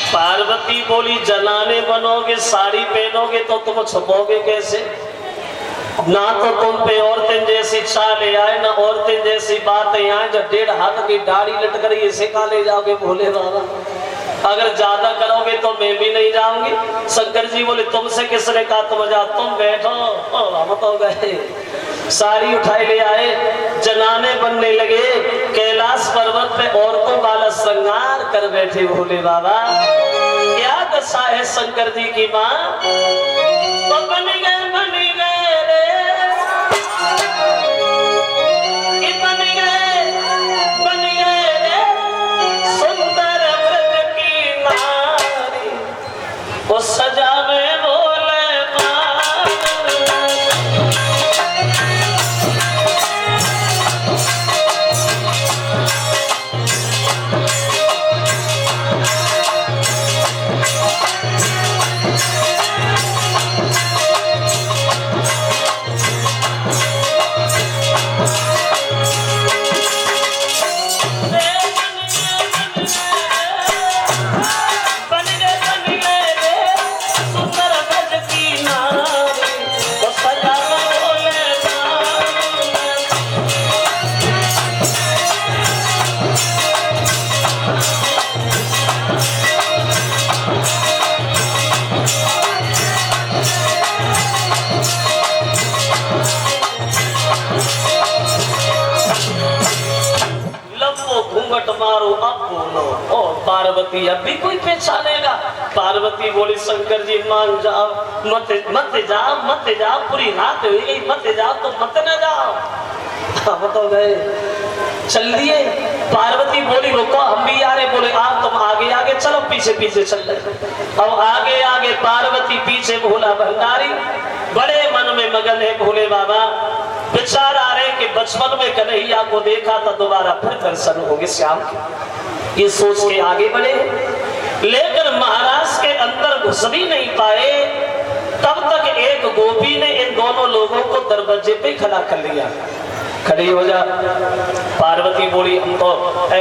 पार्वती बोली जनाने बनोगे, साड़ी पहनोगे तो तुम छुपोगे कैसे? ना तो तुम पे औरतें जैसी चाले आए, ना औरतें जैसी बातें आए। जब 1.5 हाथ की दाढ़ी लटक रही इसे कहाँ ले जाओगे? भोले बाबा अगर ज्यादा करोगे तो मैं भी नहीं जाऊंगी। शंकर जी बोले तुमसे किसने कहा तुम जाओ? तुम बैठो। हम तो गए, साड़ी उठाए ले आए, जनाने बनने लगे। कैलाश पर्वत पे औरतों वाला श्रृंगार कर बैठे भोले बाबा। क्या दशा है शंकर जी की माँ? तो बन गए रे, बन गए रे सुंदर व्रज की नारी, वो सजा में बोले मारो अब बोलो। ओ पार्वती अब भी कोई पहचानेगा? पार्वती बोली शंकर जी मान जाओ, मत जाओ, पूरी रात हुई गई, मत जाओ तो मत न जाओ। हम तो गए, चल दिए। पार्वती बोली रुको हम भी आ रहे। बोले आप तुम आगे आगे चलो, पीछे पीछे चल रहे। अब आगे आगे पार्वती, पीछे भोला भंडारी बड़े मन में मगन है भोले बाबा। विचार आ रहे कि बचपन में कन्हैया को देखा तो दोबारा फिर दर्शन होंगे श्याम के, ये सोच के आगे बढ़े। लेकिन महाराज के अंदर घुस भी नहीं पाए, तब तक एक गोपी ने इन दोनों लोगों को दरवाजे पे खड़ा कर लिया। खड़ी हो जा। पार्वती बोली हम तो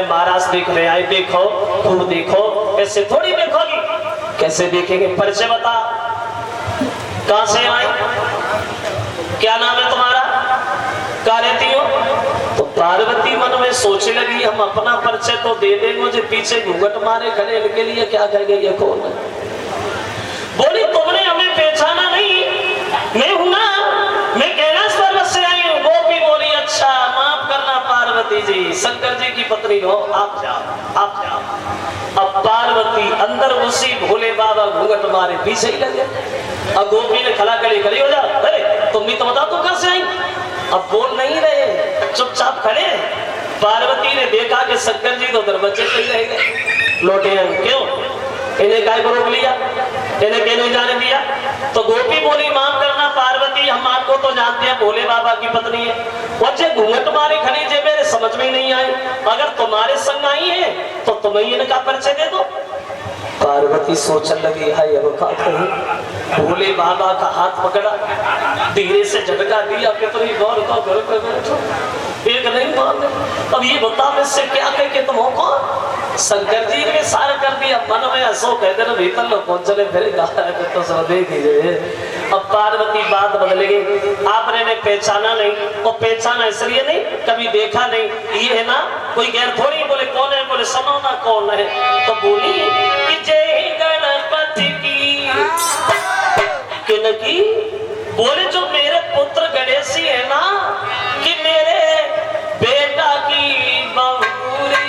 महाराज देखने आए, देखो तुम देखो। ऐसे थोड़ी देखोगी, कैसे देखेंगे? परिचय बता, कहां से आए, क्या नाम है तुम्हारा, कहाँ रहती हो? तो पार्वती मन में सोचने लगी हम अपना परिचय तो दे देंगे, मुझे पीछे घूंघट मारे खड़े इनके लिए क्या कहेंगे ये कौन है? बोली तुमने हमें पहचाना नहीं, मैं हूं ना, मैं कैलाश पर्वत से आई हूँ। गोपी बोली अच्छा माफ करना पार्वती जी, शंकर जी की पत्नी हो, आप जाओ आप जाओ। अब पार्वती अंदर घुसी, भोले बाबा घूंघट मारे पीछे ही लगे। अब गोपी ने खड़ा कर खड़ी हो जा, अरे तुम भी तो बताओ तुम कहां से आई। अब बोल नहीं रहे, चुपचाप खड़े। पार्वती ने देखा कि शंकर जी तो दरवाजे पे ही रह गए, लौटे हैं। क्यों? इन्हें काय को रोक लिया, इन्हें क्यों नहीं जाने दिया? तो गोपी बोली माफ करना पार्वती, हम आपको तो जानते हैं भोले बाबा की पत्नी है, बच्चे घूंघट मारे खड़ी जे मेरे समझ में नहीं आई। अगर तुम्हारे संग आई है तो तुम्हें इनका परिचय दे दो। पार्वती सोचने लगी, हाय अब क्या करूं। भोले बाबा का हाथ पकड़ा, धीरे से झटका दिया, कितनी गौर का घर पे बैठो, एक नहीं मान। अब ये बता मैं से क्या कह के तुम हो कौन? शंकर जी ने सारा कर दिया, मन में हंसो कह देना भीतर लोग पहुंच चले, फिर तो सब देख ही। अब पार्वती बात बदल गई, आपने ने पहचाना नहीं, वो पहचाना इसलिए नहीं कभी देखा नहीं, ये है ना कोई गैर थोड़ी। बोले कौन है? बोले सुनो ना कौन है। तो बोली कि जय गणपति की। बोले जो मेरे पुत्र गणेशी है ना, कि मेरे बेटा की बहुरी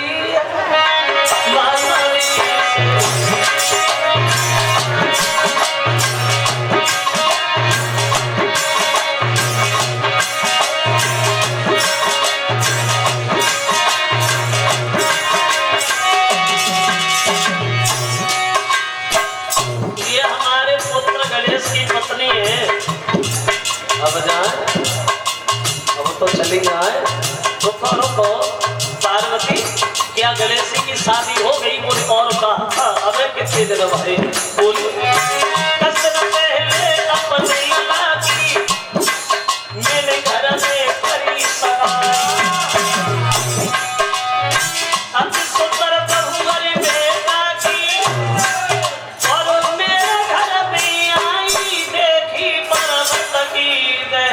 तो चली जाए। रुको रुको पार्वती, क्या गणेशी की शादी हो गई? बोली और का अबे कितने दिन भाई। बोली पहले अपने लागी मेरे घर में करी अब सुंदर बहुवरी बेटा की, और मेरे घर में आई देखी पर्वत की दे।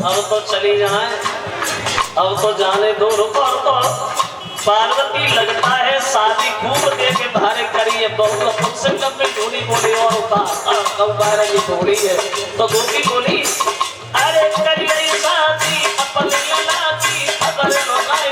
अब तो चली जाए, अब तो जाने दो। रुको रुको पार्वती, लगता है शादी खूब दे के भारे करी है, बहु मुझसे कब में ढूंढी। बोली और बारह की ढूंढी है। तो गोपी बोली अरे करी शादी अपने लला की, खबर लोगाए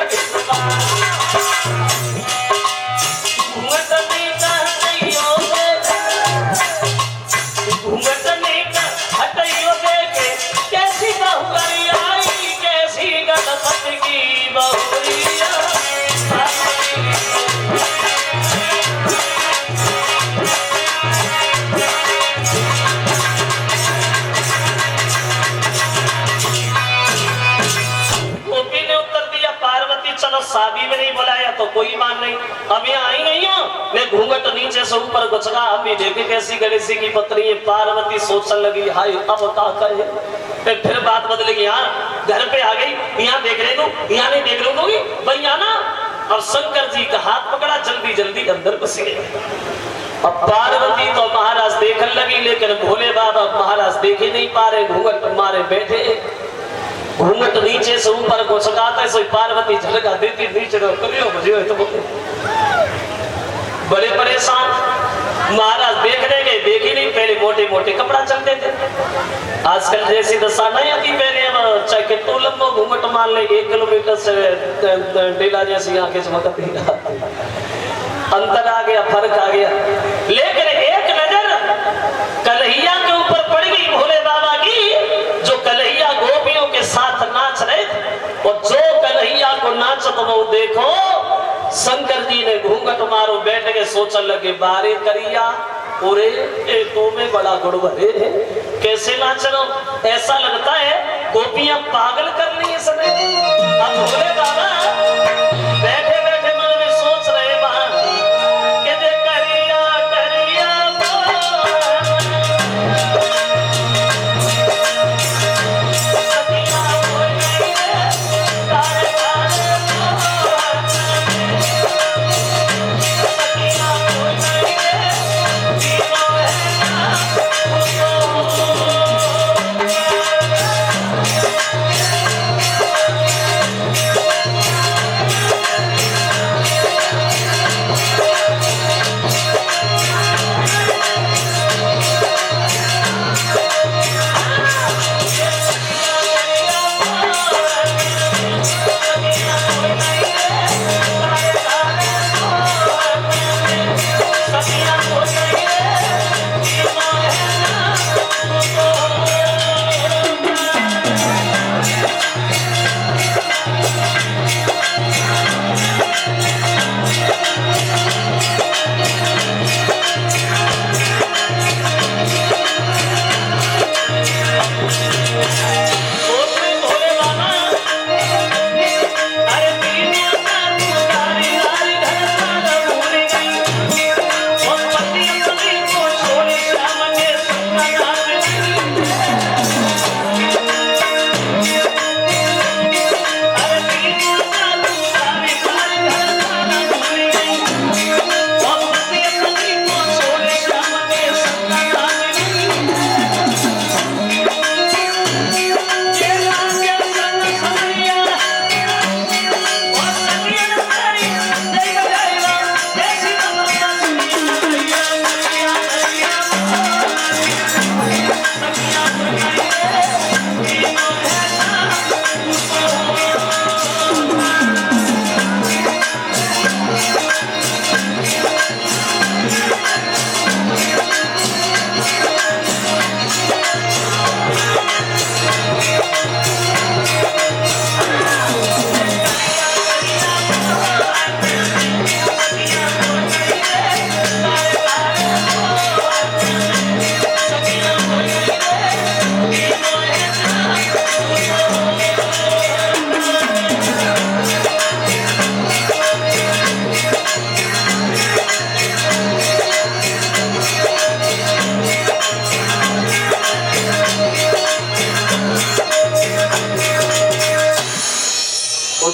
शादी में नहीं बुलाया तो कोई मान नहीं। अब यहाँ आई नहीं हो, मैं घूंघट नीचे से ऊपर गुचका, अब ये देखे कैसी गणेशी की पत्नी है। पार्वती सोचने लगी, हाय अब क्या कहे। फिर बात बदलेगी, यहाँ घर पे आ गई, यहाँ देख रहे हो, यहाँ नहीं देख रहे हो भाई आना। और शंकर जी का हाथ पकड़ा, जल्दी जल्दी अंदर घुस गए। अब पार्वती तो महाराज देखने लगी, लेकिन भोले बाबा महाराज देख ही नहीं पा रहे, घूंघट मारे बैठे। घूंघट नीचे से ऊपर को सकाता है, पार्वती झलका देती नीचे तो बड़े परेशान। महाराज देखने गए, देख ही नहीं, पहले मोटे मोटे कपड़ा चलते थे, आजकल जैसी दशा नहीं आती। पहले अब चाहे कितना लंबा घूंघट मान ले, 1 किलोमीटर से डेला जैसी आंखें चमकती, अंतर आ गया, फर्क आ गया। लेकिन एक नजर कन्हैया के ऊपर पड़ गई भोले बाबा की, जो कन्हैया गोपियों के साथ नाच रहे थे, और जो कन्हैया को नाचत वो देखो। शंकर जी ने घूंघट मारो बैठ के सोचने लगे, बारे करिया पूरे तो में बड़ा गुड़ भरे है, कैसे नाच रहा। ऐसा लगता है गोपियां पागल कर ली है समय। अब भोले बाबा बैठे बैठे मन में सोच रहे वहां कि दे करिया करिया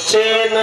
चैन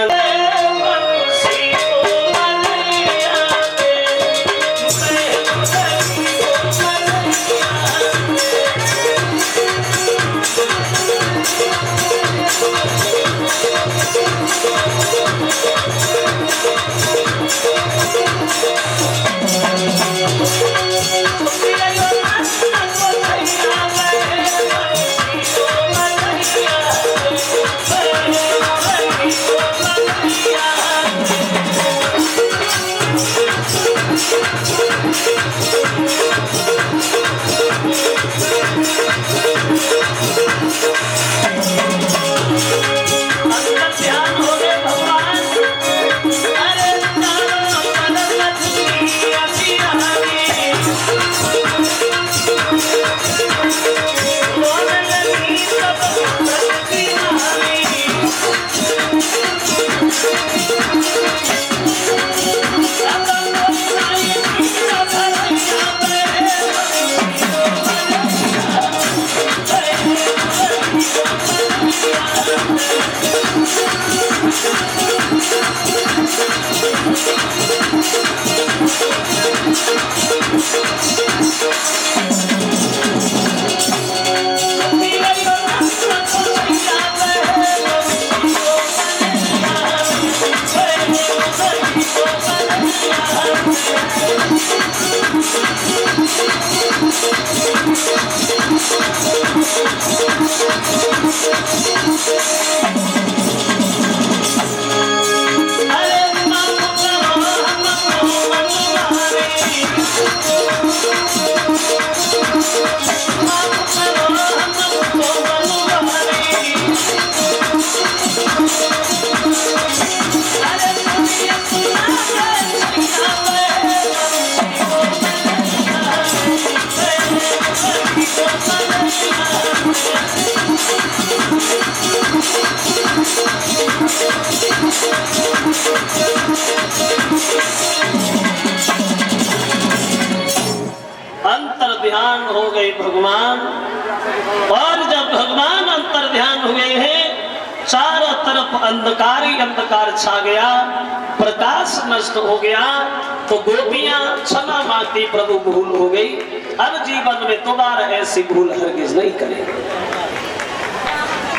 अंतर ध्यान हो गए भगवान। और जब भगवान अंतर ध्यान हुए हैं, चारों तरफ अंधकार ही अंधकार छा गया, प्रकाश नष्ट हो गया। तो गोपियां क्षमा मांगती, प्रभु भूल हो गई, अब जीवन में दोबारा ऐसी भूल हरगिज नहीं करेंगे।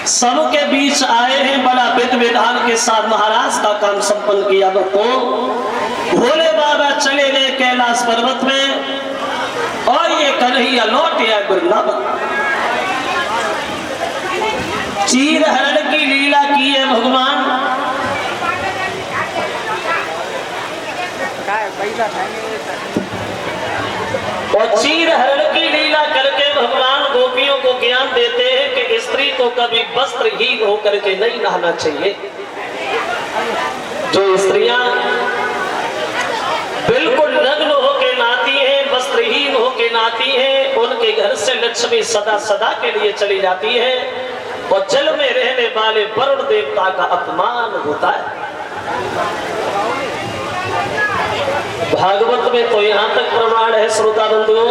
सबके बीच आए हैं, बड़ा विधि विधान के साथ महाराज का काम संपन्न किया। तो भोले बाबा चले गए कैलाश पर्वत में और ये कन्हैया लौट आया वृंदावन। चीर हरण की लीला की है भगवान। और चीर हरण की लीला करके भगवान गोपियों को ज्ञान देते हैं कि स्त्री को कभी वस्त्रहीन होकर के नहीं नहाना चाहिए। जो स्त्रियां बिल्कुल नग्न होकर नहाती हैं, वस्त्रहीन होकर नहाती हैं, उनके घर से लक्ष्मी सदा सदा के लिए चली जाती है और जल में रहने वाले वरुण देवता का अपमान होता है। भागवत में तो यहां तक प्रमाण है श्रोता बंधुओं,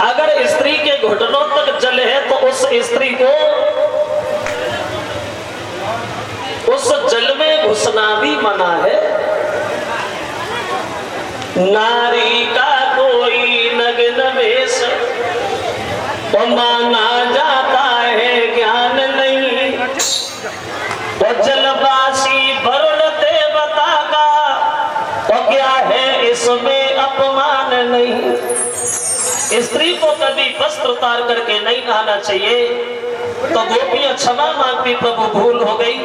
अगर स्त्री के घुटनों तक जल है तो उस स्त्री को उस जल में घुसना भी मना है। नारी का कोई नग्न वेश तो माना जाता है ज्ञान नहीं, और जलवासी वरुण देवता का तो क्या है इसमें अपमान नहीं। स्त्री को कभी वस्त्र उतार करके नहीं नहाना चाहिए। तो गोपियां क्षमा मांगती, प्रभु भूल हो गई,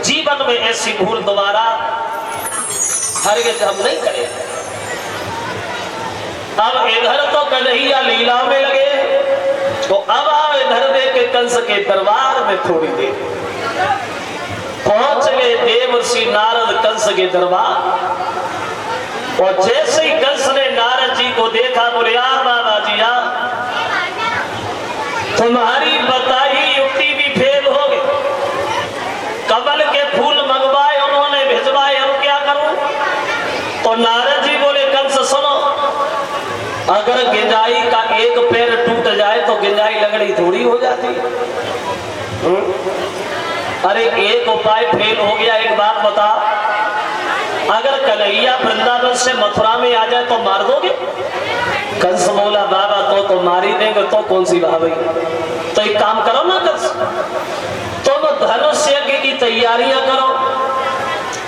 जीवन में ऐसी भूल दोबारा हरगिज हम नहीं करें। अब इधर तो कन्हैया लीला में लगे, तो अब आप इधर देख के कंस के दरबार में थोड़ी देर पहुंच गए देवर्षि नारद कंस के दरबार। और जैसे ही कंस ने नारद जी को देखा, बोले आ बाबा जी आ, तुम्हारी बताई युक्ति भी फेल हो गई। कमल के फूल मंगवाए उन्होंने, भिजवाए, अब क्या करूं। तो नारद जी बोले कंस सुनो, अगर गिंजाई का एक पैर टूट जाए तो गिंजाई लंगड़ी थोड़ी हो जाती है। अरे एक उपाय फेल हो गया, एक बात बता, अगर कन्हैया वृंदावन से मथुरा में आ जाए तो मार दोगे? कंस बोला बाबा तो मार ही देंगे, तो कौन सी भाभी, तो एक काम करो ना कंस, तुम धनुष यज्ञ की तैयारियां करो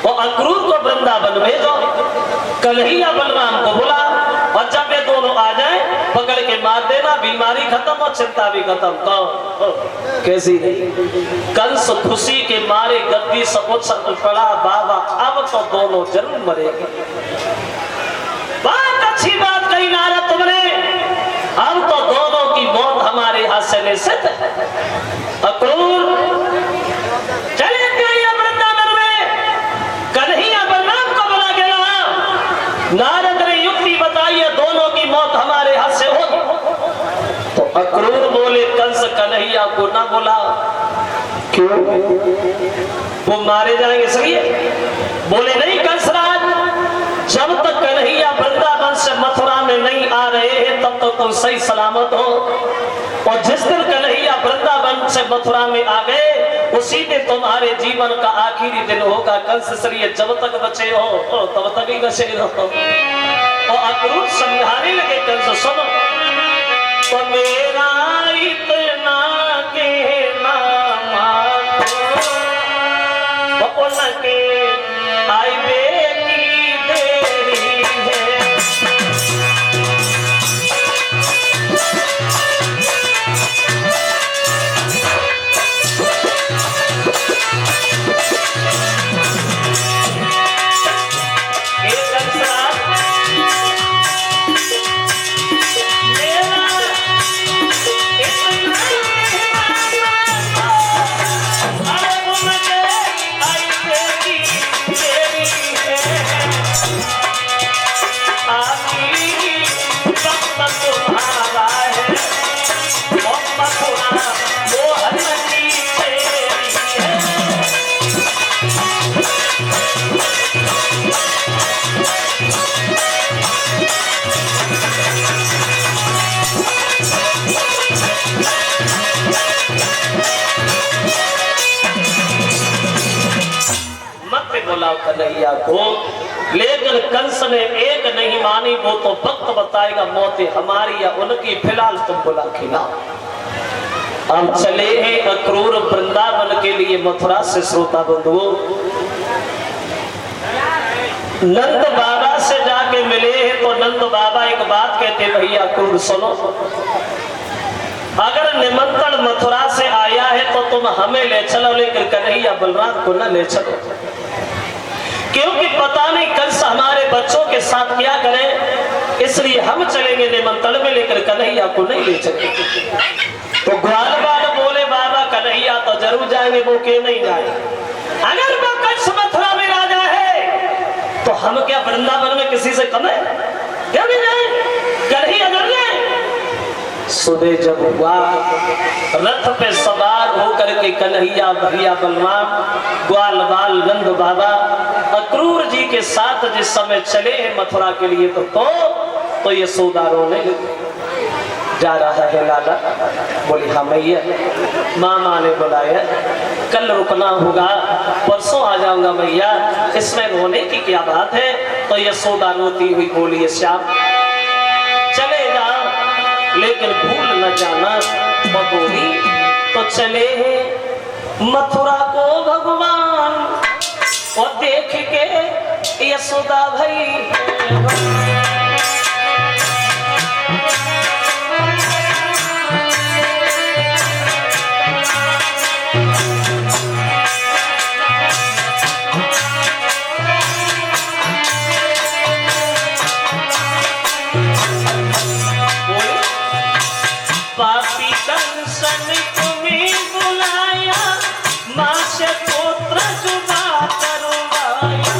और अक्रूर को वृंदावन भेजो, कन्हैया बलराम को बुला, और जब ये दोनों आ जाए पकड़ के मार देना, बीमारी खत्म और चिंता भी खत्म। तो कैसी नहीं? कंस खुशी के मारे गद्दी से उछल पड़ा, बाबा अब तो दोनों जरूर मरेंगे। बहुत अच्छी बात कही नारद तुमने, अब तो दोनों की मौत हमारे हाथ से निश्चित है। अक्रूर चले गए वृंदावन में, कन्हैया बलराम को बुला के लाओ। नारद ने युक्ति बताई है, दोनों की मौत हमारे हाथ से होगी। तो अक्रूर बोले कंस कन्हैया को ना बुला, क्यों? वो मारे जाएंगे इसलिए? बोले नहीं कंसराज, जब तक कन्हैया वृंदावन से मथुरा में नहीं आ रहे हैं तब तक तुम सही सलामत हो, और जिस दिन कन्हैया वृंदावन से मथुरा में आ गए उसी दिन तुम्हारे जीवन का आखिरी दिन होगा कंस, इसलिए जब तक बचे हो तब तक ही बचे रहो। और अक्रूर समझाने लगे कंस सुनो, तो मेरा इतना कहना मानो, तो उनके आई बेटी देरी है। कन्हैया को, लेकिन कंस ने एक नहीं मानी, वो तो वक्त बताएगा मौत हमारी या उनकी, फिलहाल तुम बुला खिलाओ। हम चले हैं अक्रूर वृंदावन के लिए मथुरा से। श्रोता बंधुओं, नंद बाबा से जाके मिले हैं तो नंद बाबा एक बात कहते, भैया अक्रूर सुनो, अगर निमंत्रण मथुरा से आया है तो तुम हमें ले चलो, लेकिन कन्हैया बलराम को न ले चलो, क्योंकि पता नहीं कंस हमारे बच्चों के साथ क्या करे, इसलिए हम चलेंगे निमंत्रण में, लेकिन कन्हैया को नहीं ले चलेंगे। तो ग्वाल बाल बोले बाबा कन्हैया तो जरूर जाएंगे, वो क्यों नहीं जाए? अगर वो कंस मथुरा में राजा है तो हम क्या वृंदावन में किसी से कम है? क्यों नहीं जाए? कन्हैया जरूर जाए। सुबह जब हुआ, रथ पे सवार होकर के कन्हैया भैया बलराम ग्वाल बाल नंद बाबा अक्रूर जी के साथ जिस समय चले हैं मथुरा के लिए, तो ये यशोदा रोने जा रहा है लाला। बोली हाँ मैया, मामा ने बुलाया, कल रुकना होगा, परसों आ जाऊंगा मैया, इसमें रोने की क्या बात है? तो यशोदा रोती हुई बोली श्याम चले जा, लेकिन भूल न जाना बबूरी, तो चले हैं मथुरा को भगवान, और देख के यशोदा भाई पापी कंसन तुम्हें बुलाया, माँ से पुत्र जुदा करवाया।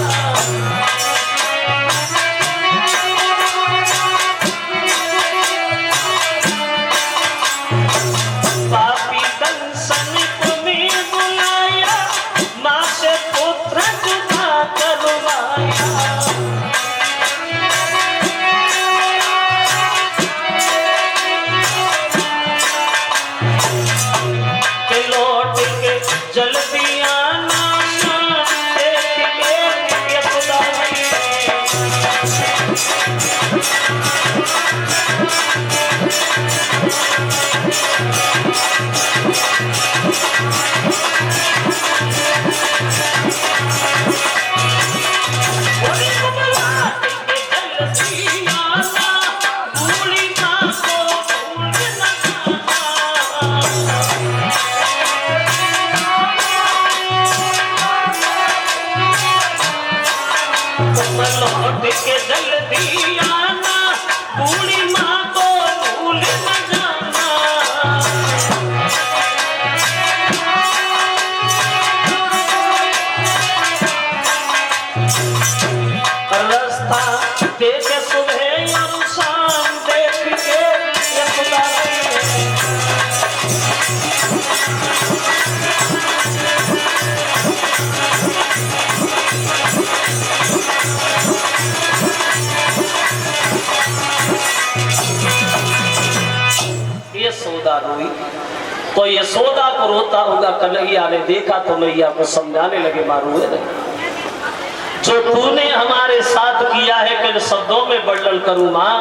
यशोदा रोई तो यशोदा को रोता होगा कन्हैया ने देखा तो मैया को समझाने लगे मारू है जो तूने हमारे साथ किया है किन शब्दों में वर्णन करूं मां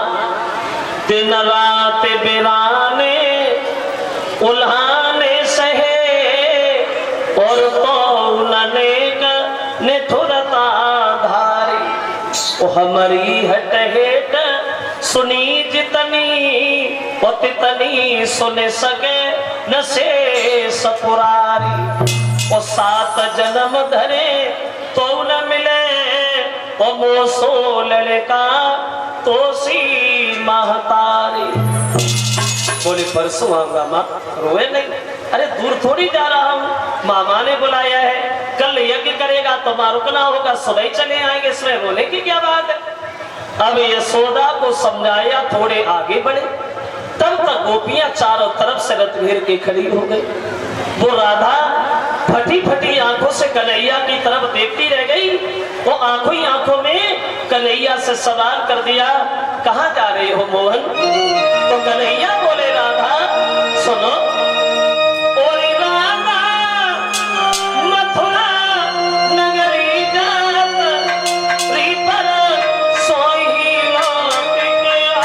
दिन रात बेराने उल्हाने सहे और तो ने थोड़ता धारी वो हमारी हट हेट सुनी जितनी तितनी सुन सके न से सपुरारी वो 7 जन्म धरे तो न मिले वो मोसो लड़का तो सी महतारी बोले परसों आऊंगा माँ रोए नहीं अरे दूर थोड़ी जा रहा हूँ मामा ने बुलाया है कल यज्ञ करेगा तो मां रुकना होगा सुबह चले आएंगे इसमें रोने की क्या बात है। अब यशोदा को समझाया थोड़े आगे बढ़े तब तक गोपियां चारों तरफ से रथ घेर के खड़ी हो गई। वो राधा फटी फटी आंखों से कन्हैया की तरफ देखती रह गई। वो आंखों ही आंखों में कन्हैया से सवाल कर दिया कहां जा रहे हो मोहन। तो कन्हैया बोले राधा सुनो ओरे राधा मथुरा नगरी जात पर सोई लौट गया।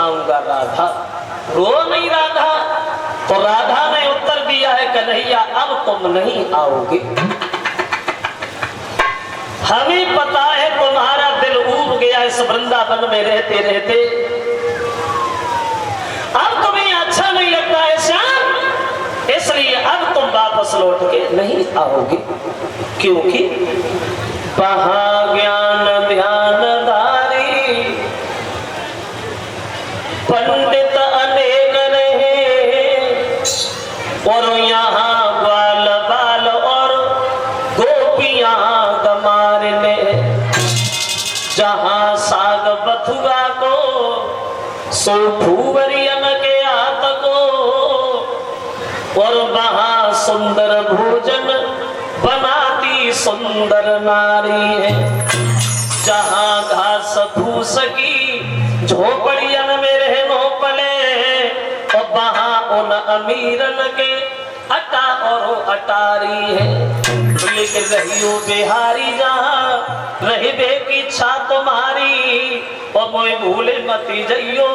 आऊंगा राधा रो नहीं राधा। तो राधा ने उत्तर दिया है कन्हैया अब तुम नहीं आओगे। हमें पता है तुम्हारा दिल उब गया इस वृंदावन में रहते रहते। अब तुम्हें अच्छा नहीं लगता है श्याम इसलिए अब तुम वापस लौट के नहीं आओगे क्योंकि वहां ज्ञान ध्यान पंडित अनेक रहे और यहाँ ग्वाल बाल और गोपियां गमार ने जहाँ साग बथुआ को सोठुवरियन के आत को और वहाँ सुंदर भोजन बनाती सुंदर नारी है। जहाँ घास फूस की झोपड़ियन में रहनो पले और वहाँ उन अमीरन के अटा और अटारी है, लेकिन रहियो बिहारी जहाँ रहबे की इच्छा तुम्हारी, और मोई भूले मती जइयो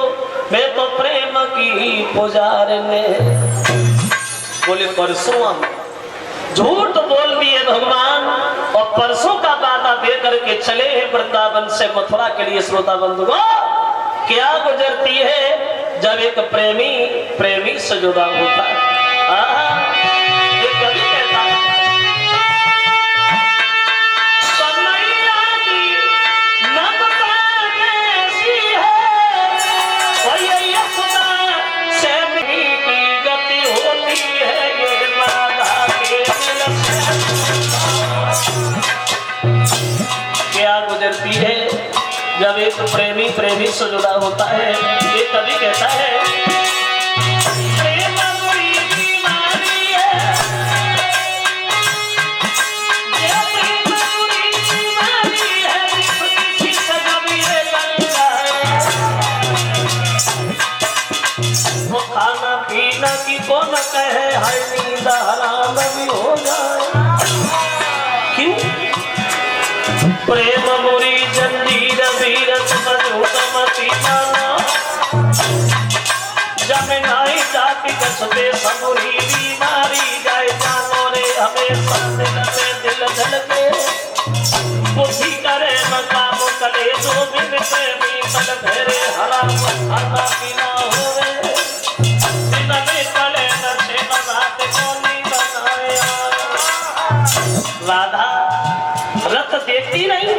मैं तो प्रेम की पुजार ने। बोले परसों हम झूठ बोल दिए भगवान, और परसों का वादा दे करके चले हैं वृंदावन से मथुरा के लिए। श्रोता बंधुओं, क्या गुजरती है जब एक प्रेमी प्रेमी से जुदा होता है। ये कभी कहता है कन्हैया की ममता कैसी है, वही यशोदा से की गति होती है, ये राधा के दिल से। क्या गुजरती है जब एक प्रेमी प्रेमी से जुदा होता है। ये कभी कहता है प्रेम बुरी बीमारी है, ये प्रेम बुरी बीमारी है, किसी से जब ये लग जाए, वो खाना पीना की कौन कहे, हर नींद हराम भी हो जाए। क्यों? प्रेम बुरी जंजीर वीरत मधुमती जाना, जब नाई जाति कसते सबुरी बीमारी जाए जानो रे, हमें दिल धड़के बुद्धि करे मकाम कले, जो बिन प्रेमी तल फेरे हराम खाना पीना होवे, दिन में कले नशे मजाते कोनी बनाए। राधा रथ देखती नहीं,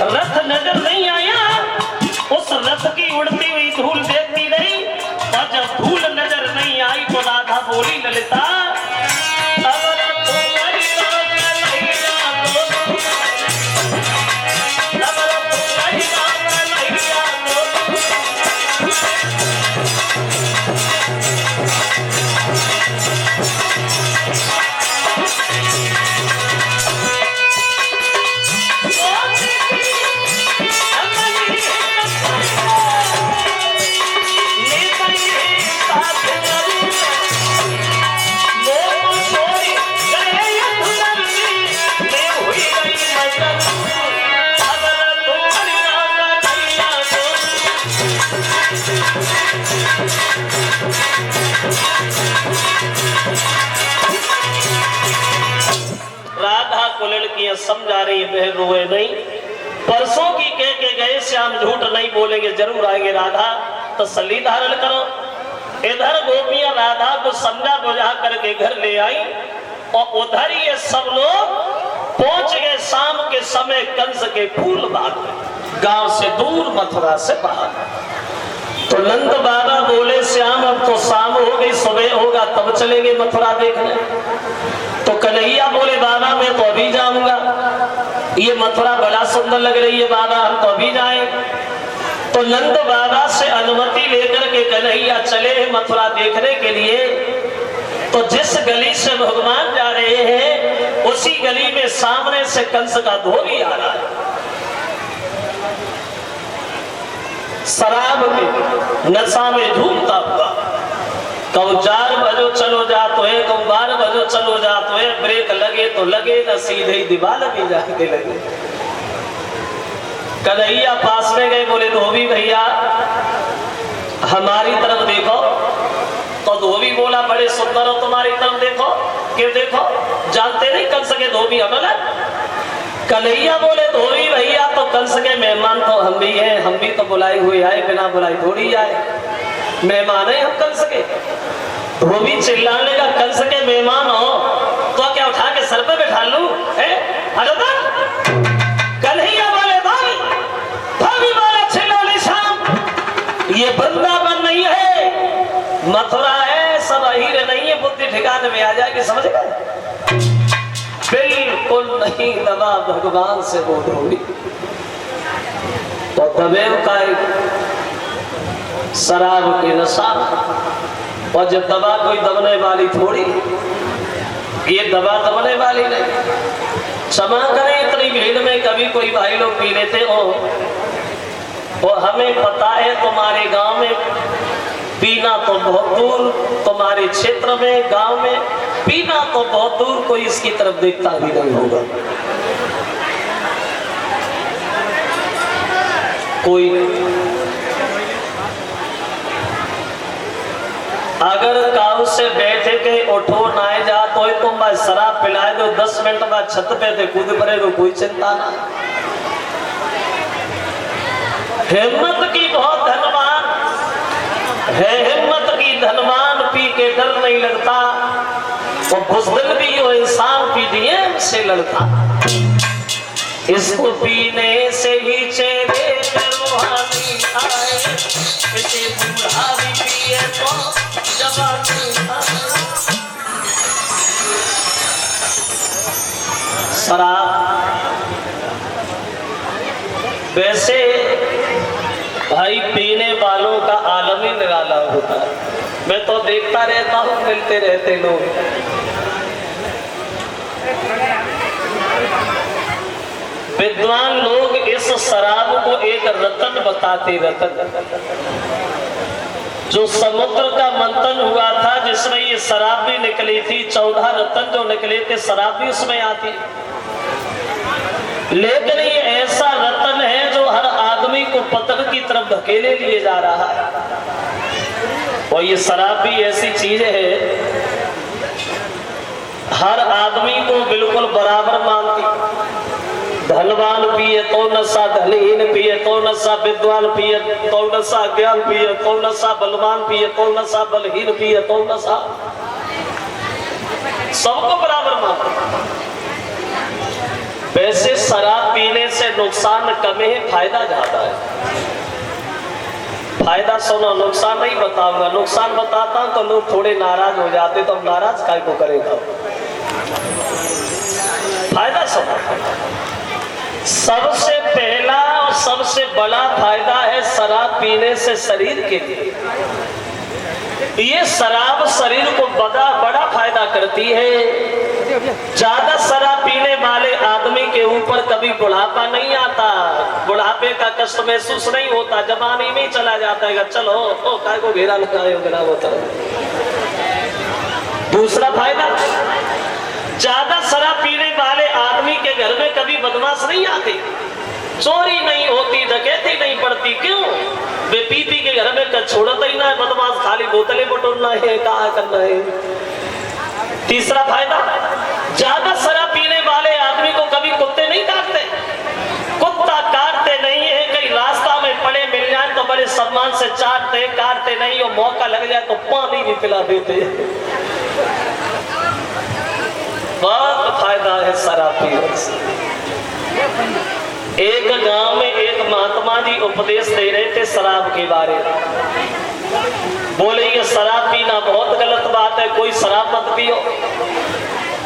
रथ नजर नहीं आया, उस रथ की उड़ती हुई धूल देखती नहीं, और जब धूल नजर नहीं आई तो राधा बोली ललिता राधा को लड़कियां समझा रही बहन रोए नहीं। परसों की कह के गए श्याम झूठ नहीं बोलेंगे, जरूर आएंगे। राधा तसल्ली धारण करो। इधर गोपियां राधा को समझा बुझा करके घर ले आई, और उधर ये सब लोग पहुंच गए शाम के समय कंस के फूल बाग में, गांव से दूर मथुरा से बाहर। तो नंद बाबा बोले श्याम अब तो शाम हो गई, सुबह होगा तब चलेंगे मथुरा देखने। तो कन्हैया बोले बाबा मैं तो अभी जाऊंगा, ये मथुरा बड़ा सुंदर लग रही है बाबा, हम तो अभी जाएं। तो नंद बाबा से अनुमति लेकर के कन्हैया चले हैं मथुरा देखने के लिए। तो जिस गली से भगवान जा रहे हैं उसी गली में सामने से कंस का धोबी आ रहा है, शराब के नशा में झूमता हुआ। कब 4 बजो चलो जातो है, कब 12 बजो चलो जातो है, ब्रेक लगे तो लगे न सीधे ही दीवार भी जाके लगे। कन्हैया पास में गए, बोले धोबी भैया हमारी तरफ देखो। तो धोबी बोला बड़े सुंदर हो, तुम्हारी तरफ देखो। क्यों देखो? जानते नहीं कंस के धोबी अमल। कन्हैया बोले धोबी भैया तो कंस के मेहमान तो हम भी हैं, हम भी तो बुलाए हुए आए, बिना बुलाए थोड़ी आए, मेहमान है हम कंस के। धोबी चिल्लाने का कंस के मेहमान हो तो क्या उठा के सर पे बैठा लूं? कन्हैया बोले धोबी, धोबी बोला चिल्लाने शाम, ये वृंदावन नहीं है मथुरा है, सब अहीर नहीं है, बुद्धि ठिकाने में आ जाएगी, समझ गए? बिल्कुल नहीं दबा भगवान से वो धोबी। तो तबेव का शराब की नशा, और जब दवा कोई दबने वाली थोड़ी, ये दवा दबने वाली नहीं। क्षमा करें इतनी भीड़ में कभी कोई भाई लोग पी लेते हो, और हमें पता है तुम्हारे गांव में पी पीना तो बहुत दूर, तुम्हारे क्षेत्र में गांव में पीना तो बहुत दूर, कोई इसकी तरफ देखता भी नहीं होगा। कोई अगर काऊ से बैठे के उठो ना जा तो तुम मैं शराब पिलाए दो 10 मिनट में छत पे थे कूद पड़े तो कोई चिंता ना। हिम्मत की बहुत धनवान है, हिम्मत की धनवान पी के डर नहीं लगता, वो बुज़दिल भी वो इंसान पी दिए से लड़ता। इसको पीने से ही चेहरे पे रूहानी आए, इसे बूढ़ा भी पिए तो जवानी आए। शराब वैसे भाई पीने वालों का आलम ही निराला होता है। मैं तो देखता रहता हूँ, मिलते रहते लोग विद्वान लोग इस शराब को एक रतन बताते। रतन जो समुद्र का मंथन हुआ था जिसमें ये शराब भी निकली थी, 14 रतन जो निकले थे शराब भी उसमें आती। लेकिन ये ऐसा रतन है जो हर आदमी को पतन की तरफ धकेले लिए जा रहा है। और ये शराब भी ऐसी चीज है हर आदमी को बिल्कुल बराबर मानती। धनवान पिए तो नशा, धनहीन पिए तो नशा, विद्वान पिए तो नशा, ज्ञान पिए तो नशा, बलवान पिए तो नशा, बलहीन पिए तो नशा, सबको बराबर मानते। वैसे शराब पीने से नुकसान कम है, फायदा ज्यादा है। फायदा सुनो, नुकसान नहीं बताऊंगा। नुकसान बताता हूं तो लोग थोड़े नाराज हो जाते, तो हम नाराज काय को करेगा। फायदा सुनो, सबसे पहला और सबसे बड़ा फायदा है शराब पीने से शरीर के लिए। ये शराब शरीर को बड़ा फायदा करती है। ज्यादा शराब पीने वाले आदमी के ऊपर कभी बुढ़ापा नहीं आता, बुढ़ापे का कष्ट महसूस नहीं होता, जवानी में चला जाता है। चलो ओ काय को घेरा लगाए होता है। दूसरा फायदा, ज्यादा शराब पीने वाले आदमी के घर में कभी बदमाश नहीं आते, चोरी नहीं होती, डकैती नहीं पड़ती। क्यों? वे पी के घर में छोड़ता ही ना है बदमाश, खाली बोतलें बटोरना है, कहा करना है। तीसरा फायदा, ज्यादा शराब पीने वाले आदमी को कभी कुत्ते नहीं काटते। कुत्ता काटते नहीं है, कहीं रास्ता में पड़े मिल जाए तो बड़े सम्मान से चाटते, काटते नहीं, और मौका लग जाए तो पानी भी पिला देते। बहुत फायदा है शराब पीने से। एक गांव में एक महात्मा जी उपदेश दे रहे थे शराब के बारे में। बोले ये शराब पीना बहुत गलत बात है, कोई शराब मत पियो।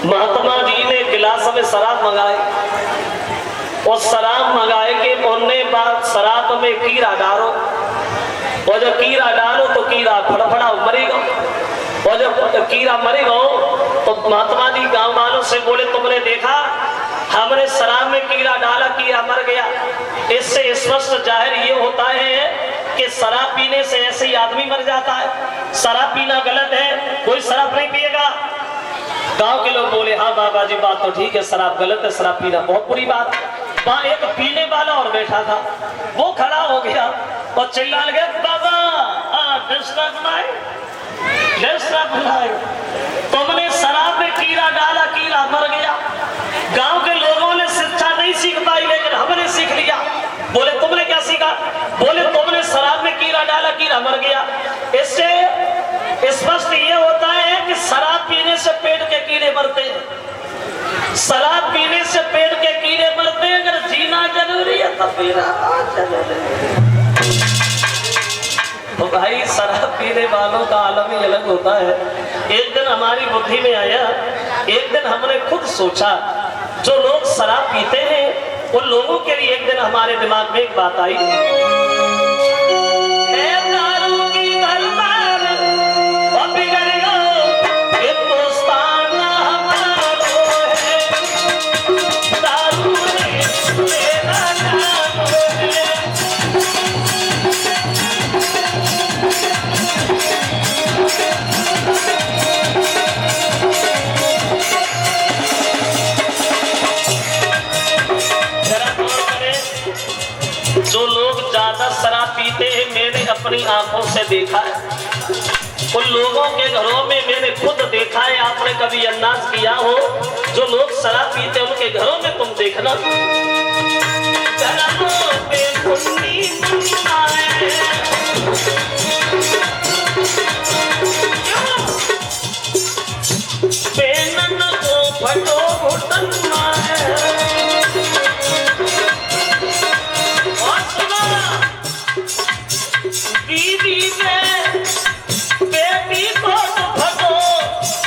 महात्मा जी ने गिलास में शराब मंगाई और शराब मंगाए के उन्होंने बात शराब में कीड़ा डालो, और जब कीड़ा डालो तो कीड़ा फड़फड़ा मरेगा, और जब कीड़ा मरेगा तो महात्मा जी गांव वालों से बोले तुमने देखा हमने शराब में कीड़ा डाला, कीड़ा मर गया। इससे स्पष्ट जाहिर ये होता है कि शराब पीने से ऐसे ही आदमी मर जाता है। शराब पीना गलत है, कोई शराब नहीं पिएगा। गांव के लोग बोले हाँ बाबा जी बात तो ठीक है, शराब गलत है, शराब पीना बहुत बुरी बात है। वहां एक पीने वाला और बैठा था, वो खड़ा हो गया और चिल्ला गया बाबा तुमने शराब में कीड़ा डाला, कीड़ा मर गया। गांव के लोगों ने शिक्षा नहीं सीख पाई, लेकिन हमने सीख लिया। बोले तुमने क्या सीखा? बोले तुमने शराब में कीड़ा डाला, कीड़ा मर गया। इससे स्पष्ट ये होता है कि शराब पीने से पेट के कीड़े मरते हैं। शराब पीने से पेट के कीड़े मरते हैं। अगर जीना जरूरी है तब पीना जरूरी है। तो भाई शराब पीने वालों का आलम ही अलग होता है। एक दिन हमारी बुद्धि में आया, एक दिन हमने खुद सोचा जो लोग शराब पीते हैं उन लोगों के लिए एक दिन हमारे दिमाग में एक बात आई। अपनी आंखों से देखा है, उन लोगों के घरों में मैंने खुद देखा है। आपने कभी अंदाज किया हो जो लोग शराब पीते उनके घरों में तुम देखना, घरों पे मुन्नी मुन्ना है, बेनन को फटो घुटना है। बीवी में बेटी को तो भगो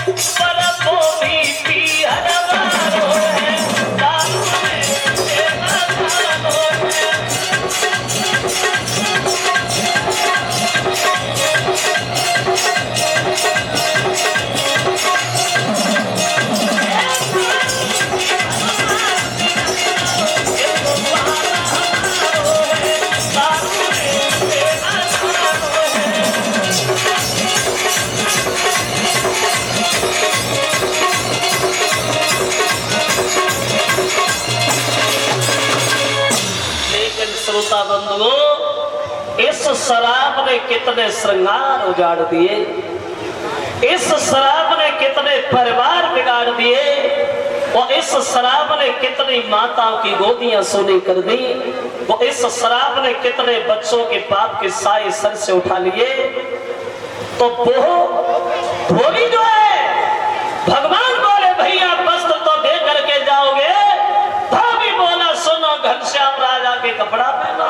पर वो भी पिहरवारो है, दारू में बेहरवारो है। श्रोता बंधुओं, इस शराब ने कितने श्रृंगार उजाड़ दिए, इस शराब ने कितने परिवार बिगाड़ दिए, और इस शराब ने कितनी माताओं की गोदियां सोनी कर दी, और इस शराब ने कितने बच्चों के पाप के साए सर से उठा लिए। तो वो धोबी जो है, भगवान बोले भैया वस्त्र तो दे करके जाओगे, धोबी बोला सुनो घनश्याम राजा के कपड़ा पहना।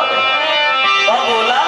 और बोला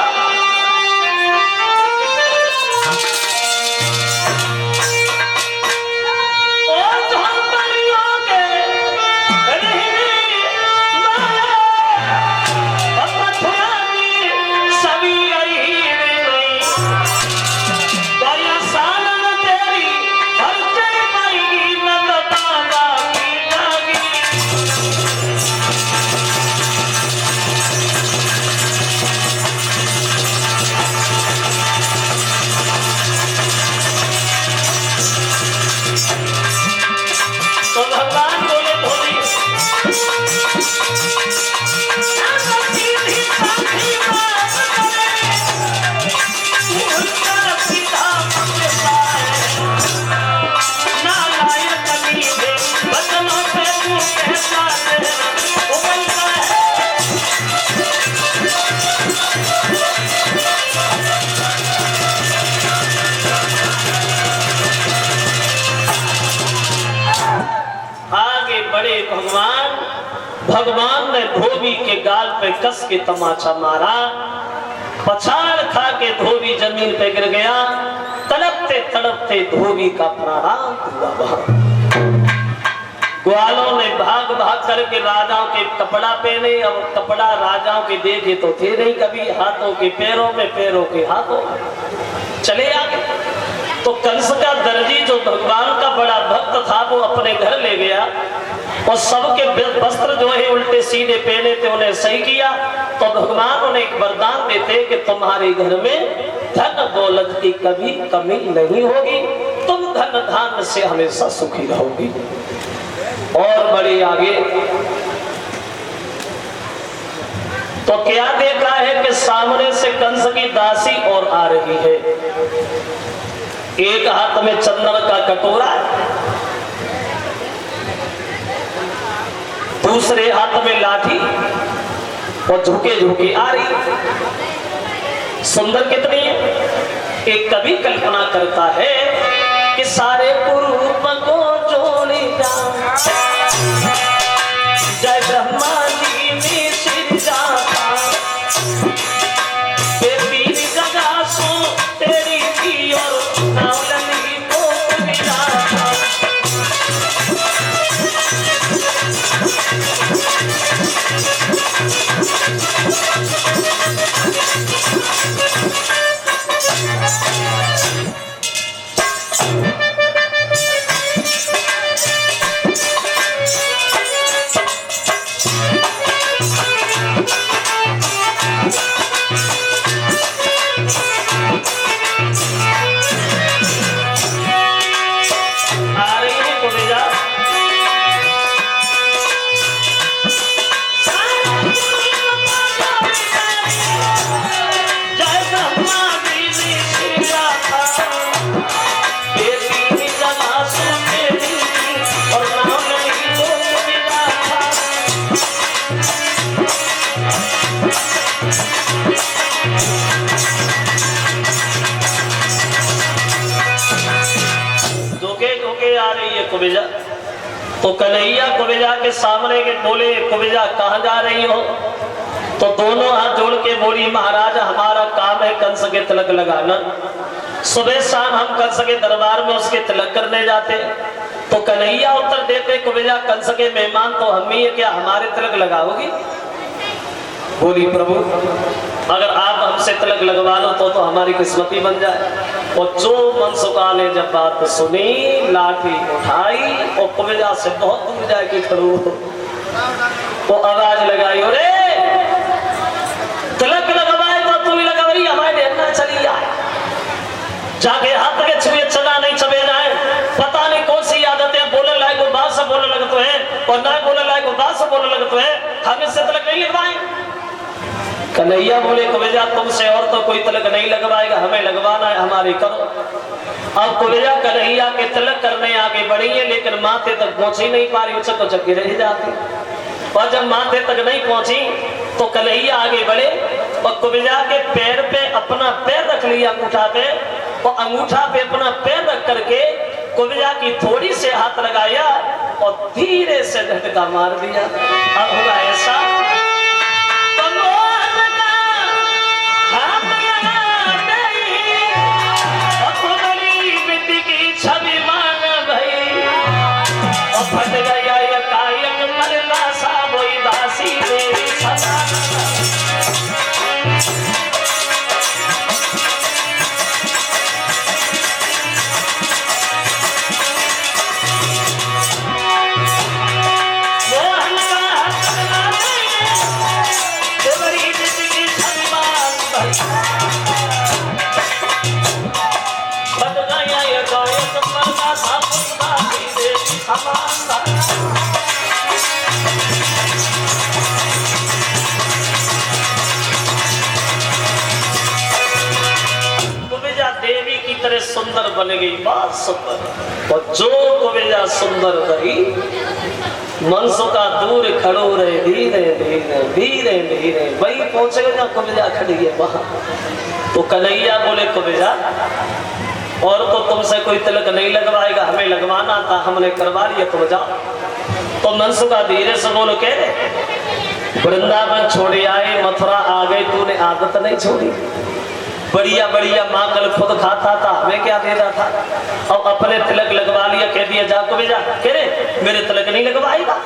भगवान ने धोबी के गाल पे कस के तमाचा मारा, पछाड़ खा के धोबी जमीन पे गिर गया। तड़पते तड़पते धोबी का प्राणांत हुआ। ग्वालों ने भाग भाग करके राजाओं के कपड़ा पहने, अब कपड़ा राजाओं के देखे तो थे नहीं कभी, हाथों के पैरों में, पैरों के हाथों चले आगे। तो कंस का दर्जी जो भगवान का बड़ा भक्त था वो अपने घर ले गया और सबके वस्त्र जो है उल्टे सीधे पहने थे उन्हें सही किया। तो भगवान उन्हें एक वरदान देते कि तुम्हारे घर में धन दौलत की कभी कमी नहीं होगी, तुम धन धान्य से हमेशा सुखी रहोगी। और बड़े आगे तो क्या देखा है कि सामने से कंस की दासी और आ रही है, एक हाथ में चंदन का कटोरा, दूसरे हाथ में लाठी और झुके झुके आ रही। सुंदर कितनी है। एक कवि कल्पना करता है कि सारे कुरूप को जोड़ी जाऊं, जय ब्रह्मा जी में सिर जाता, बेबी जगह सो तेरी की और नावलनी को मिलाता। जा रही है कुबेजा। तो कन्हैया कुबेजा के सामने के बोले, कुबेजा कहाँ जा रही हो? तो दोनों हाथ जोड़ के बोली, महाराज हमारा काम है कंस के तिलक लगाना। सुबह शाम हम कंस के दरबार में उसके तिलक करने जाते। तो कन्हैया उत्तर देते, कुबेजा कंस के मेहमान तो हम ही है, क्या हमारे तिलक लगाओगी? बोली, प्रभु अगर आप हमसे तिलक लगवा लो तो हमारी किस्मती बन जाए। और जो मनसुखा ने जब बात सुनी, लाठी उठाई और कुबेजा से बहुत दूर जाके खड़ू वो आवाज लगाई, अरे तिलक लगवाए तो तू ही लगवाई, हमारे ढेरना चली जाए। जाके हाथ के छुए चना नहीं चबे जाए। पता नहीं कौन सी आदतें, बोले लायक को बात से बोलने लगते हैं और ना बोले लायक को बात से बोलने लगते हैं। हम इससे तिलक नहीं लगवाए। कन्हैया बोले, कुबेजा तुमसे और तो कोई तिलक नहीं लगवाएगा, हमें लगवाना है, हमारी करो। अब कुबेजा कन्हैया के तिलक करने आगे बढ़ी है, लेकिन माथे तक पहुंच ही नहीं पा रही, उसे तो चक्की रह जाती। और जब माथे तक नहीं पहुंची तो कन्हैया आगे बढ़े और कुबेजा के पैर पे अपना पैर रख लिया अंगूठा पे, और अंगूठा पे अपना पैर रख करके कुबेजा की थोड़ी से हाथ लगाया और धीरे से झटका मार दिया। अब हुआ ऐसा, छवि मान भई और फट गया ये कायक मरना सा वही दासी मेरी सदा। कुबेजा देवी की तरह सुंदर बन गई, बात सुंदर। और जो कुबेजा सुंदर रही, मनसुखा दूर खड़ो रहे, धीरे धीरे धीरे धीरे वही पहुंचेगा जहाँ कुबेजा खड़ी है वहां। तो कन्हैया बोले, कुबेजा और तो तुमसे कोई तिलक नहीं लगवाएगा, हमें लगवाना था, हमने करवा लिया, तुम जाओ। तो मनसुखा धीरे से बोलो, कह रहे वृंदावन छोड़े आए, मथुरा आ गए, तूने आदत नहीं छोड़ी। बढ़िया बढ़िया माखन खुद खाता था, हमें क्या दे रहा था। अब अपने तिलक लगवा लिया, कह दिया जा कुबेजा, कह रहे मेरे तिलक नहीं लगवाएगा।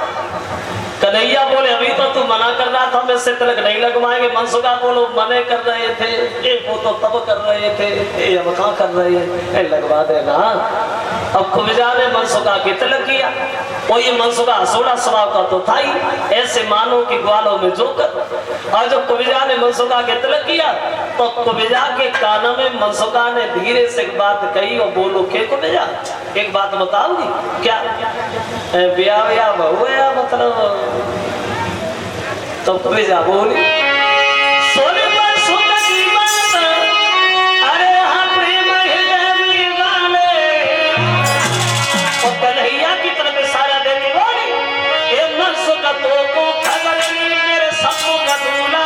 कन्हैया बोले, अभी तो तू मना कर रहा था, हम इससे तिलक नहीं लगवाएंगे। मनसुखा बोलो, मने कर रहे थे, वो तो तब कर रहे थे, अब कहाँ कर रहे हैं, लगवा देना। अब कुबेजा ने मनसुखा के तिलक किया। और ये मनसुखा हंसोड़ा स्वभाव का तो था ही, ऐसे मानो कि ग्वालों में जोकर। और जब कुबेजा ने मनसुखा के तिलक किया तो कुबेजा के कान में मनसुखा ने धीरे से एक बात कही, और बोलो के कुबेजा एक बात बताऊंगी क्या? ब्याह ब्याह बहु है मतलब? तो कुबेजा बोली, सोने पर सोना की बात, अरे हाँ प्रेम है गाने। और कन्हैया की तरफ इशारा देके बोली, ये मनसुखा तो को खबर नहीं, मेरे सपनों का दूल्हा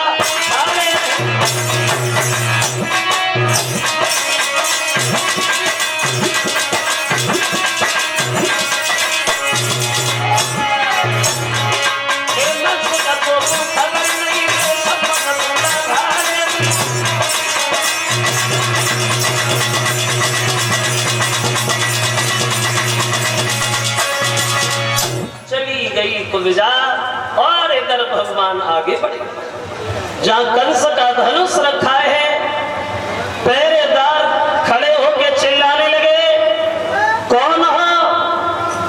कुबेजा। और इधर भगवान आगे बढ़े, जहां कंस का धनुष रखा है, पहरेदार खड़े होके चिल्लाने लगे, कौन हो?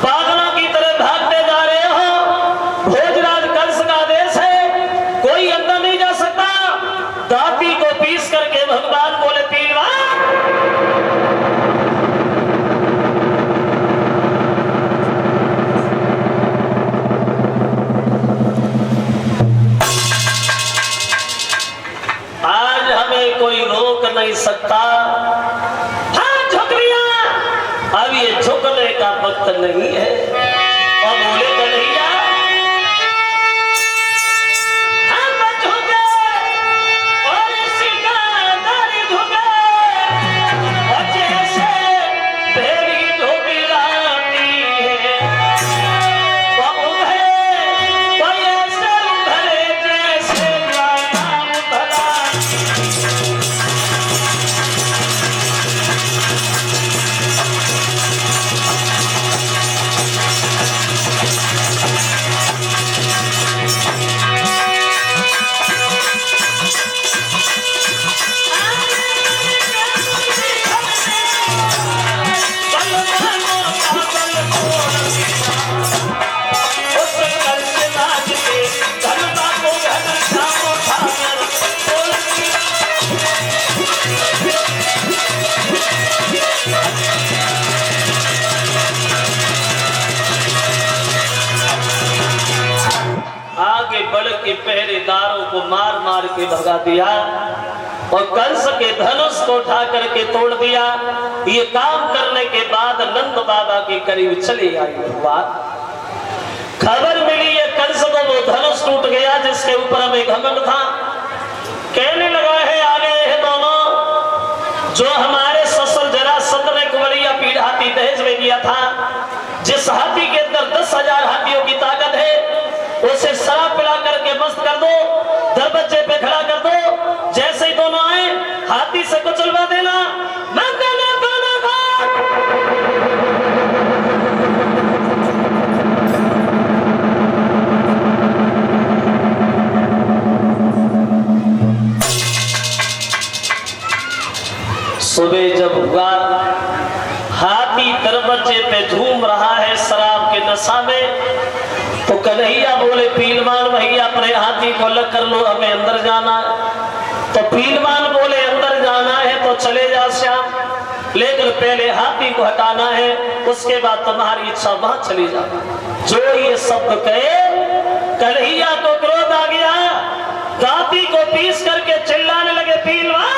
पागलों की तरह भागते जा रहे हो? भोजराज कंस का आदेश है, कोई अंदर नहीं जा सकता। दाती को पीस करके भगवान बोले, पीलवा। कोई रोक नहीं सकता। हाँ झुकरिया, अब ये झुकने का वक्त नहीं है। और बोले कन्हैया, हम झुके और सिकंदर झुके, और जैसे भेड़ी झुकी राती पहरेदारों को मार मार के भगा दिया और कंस के धनुष को उठा करके तोड़ दिया। ये काम करने के बाद नंद बाबा के करीब चली आई बात, खबर मिली है कंस को वो धनुष टूट गया जिसके ऊपर हमें घमंड था। कहने लगा है आगे है दोनों, जो हमारे ससुर जरासंध ने कुंवरिया पीढ़ हाथी दहेज में दिया था, जिस हाथी के अंदर 10,000 हाथियों की ताकत है, उसे शराब पिला करके मस्त कर दो, दरवाजे पे खड़ा कर दो, जैसे ही दोनों आए हाथी से कुचलवा देना। सुबह जब हुआ, हाथी दरवाजे पे झूम रहा है शराब के नशा में, तो कन्हैया बोले पीलवान भैया अपने हाथी को अलग कर लो, हमें अंदर जाना है। तो पीलवान बोले अंदर जाना है तो चले जा श्याम, लेकिन पहले हाथी को हटाना है, उसके बाद तुम्हारी इच्छा वहां चली जा। जो ये शब्द कहे कन्हैया को क्रोध आ गया, हाथी को पीस करके चिल्लाने लगे पीलवान।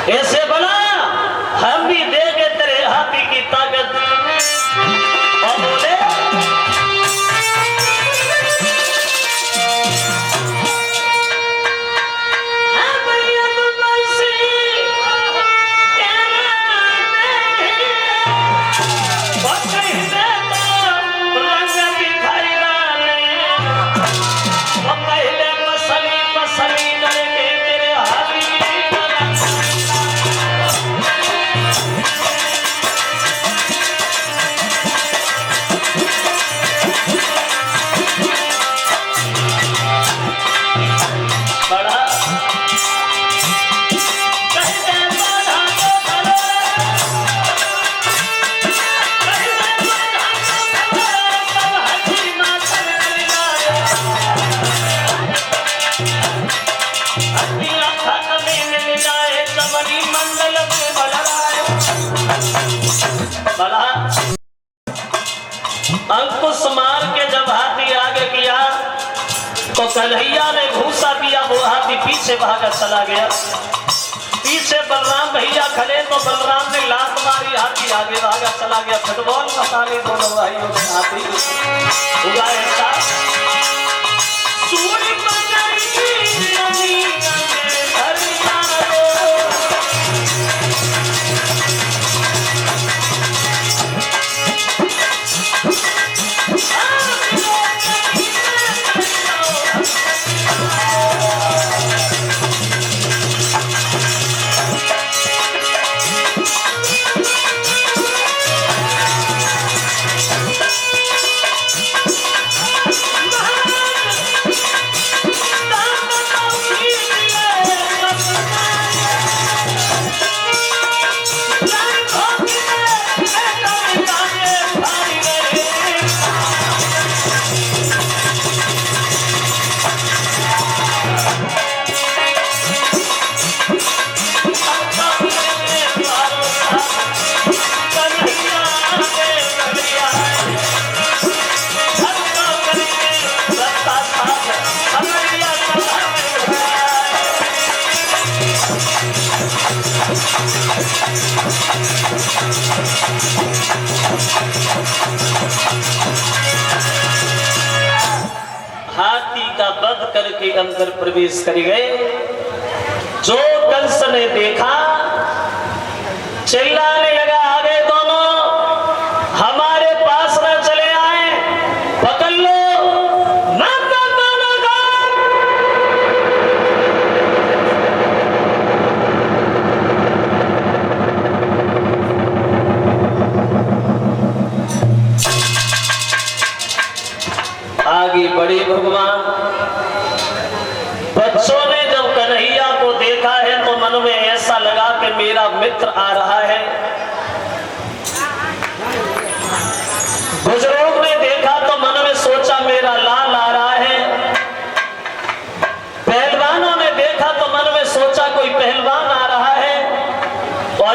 ऐसे बना हम भी देंगे तेरे हाथी की ताकत। और बोले अंकुश मार के जब हाथी आगे किया तो कन्हैया ने घूसा दिया, वो हाथी पीछे भागा चला गया। पीछे बलराम भैया खड़े तो बलराम ने लात मारी, हाथी आगे भागा चला गया। फुटबॉल मसाले दोनों भाइयों ने हाथी उड़ाए। हाथी का वध करके अंदर प्रवेश कर गए। जो कंस ने देखा चिल्लाने लगा, आगे दोनों हमारे पास न चले आए, पकड़ लो। आगे बढ़े भगवान। बच्चों ने जब कन्हैया को देखा है तो मन में ऐसा लगा कि मेरा मित्र आ रहा है। बुजुर्गों ने देखा तो मन में सोचा मेरा लाल आ रहा है।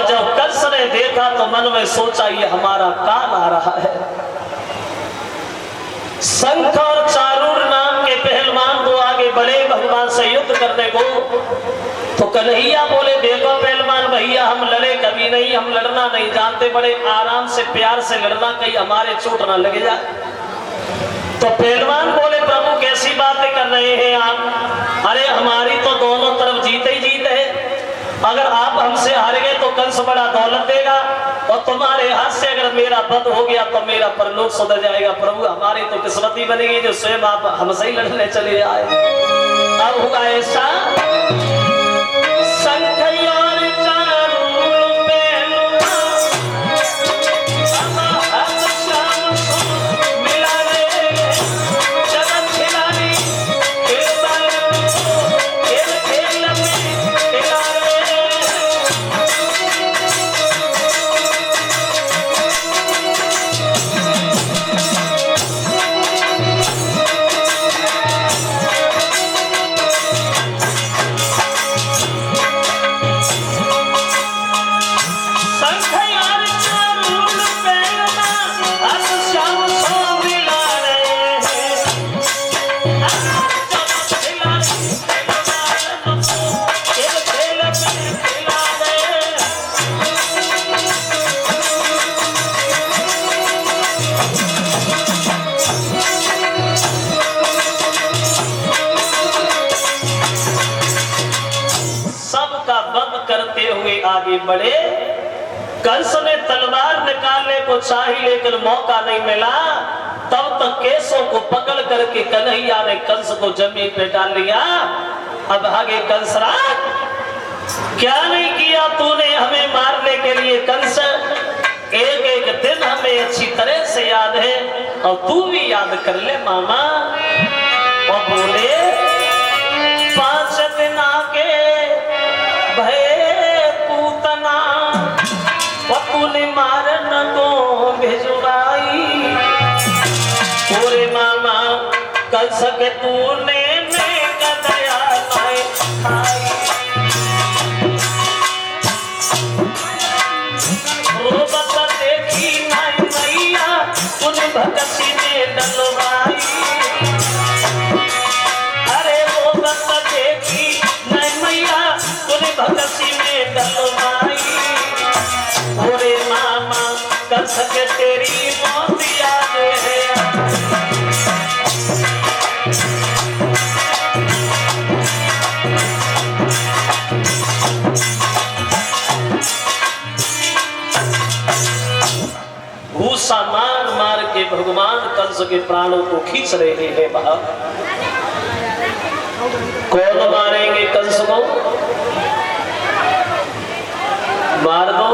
और जब कंस ने देखा तो मन में सोचा ये हमारा काल आ रहा है। शंख और चारूर नाम के पहलवान तो आगे बढ़े भगवान से युद्ध करने को। तो कन्हैया बोले देखो पहलवान भैया हम लड़े कभी नहीं, हम लड़ना नहीं जानते, बड़े आराम से प्यार से लड़ना, कहीं हमारे चोट ना लगे जाए। तो पहलवान बोले प्रभु कैसी बातें कर रहे हैं आप, अरे हमारी तो दोनों तरफ जीत ही जीत है, अगर आप हमसे हार गए तो कंस बड़ा दौलत देगा और तुम्हारे हाथ से अगर मेरा वध हो गया तो मेरा परलोक सुधर जाएगा। प्रभु हमारी तो किस्मत ही बनेगी जो स्वयं आप हमसे ही लड़ने चले आए। अब हुआ ऐसा आगे बढ़े। कंस ने तलवार निकालने को चाही लेकिन मौका नहीं मिला। तब तक केसों को पकड़ करके कन्हैया ने कंस को जमीन पे डाल लिया। अब आगे कंसराज क्या नहीं किया तूने हमें मारने के लिए कंस, एक एक दिन हमें अच्छी तरह से याद है और तू भी याद कर ले मामा। और बोले 5 दिन आगे भय तूने मारन को भिजवाई, पूरे मामा कंस के तूने दया खाई। वो बता देखी नाई मैया तूने भगती में डलवाई, अरे वो बता देखी नाई मैया तूने भगती में डलवाई। पूरे मामा कंस के तेरी मौत याद है। भूसा मार मार के भगवान कंस के प्राणों को खींच रहे हैं बाहर। कौन मारेंगे कंस को? मार दो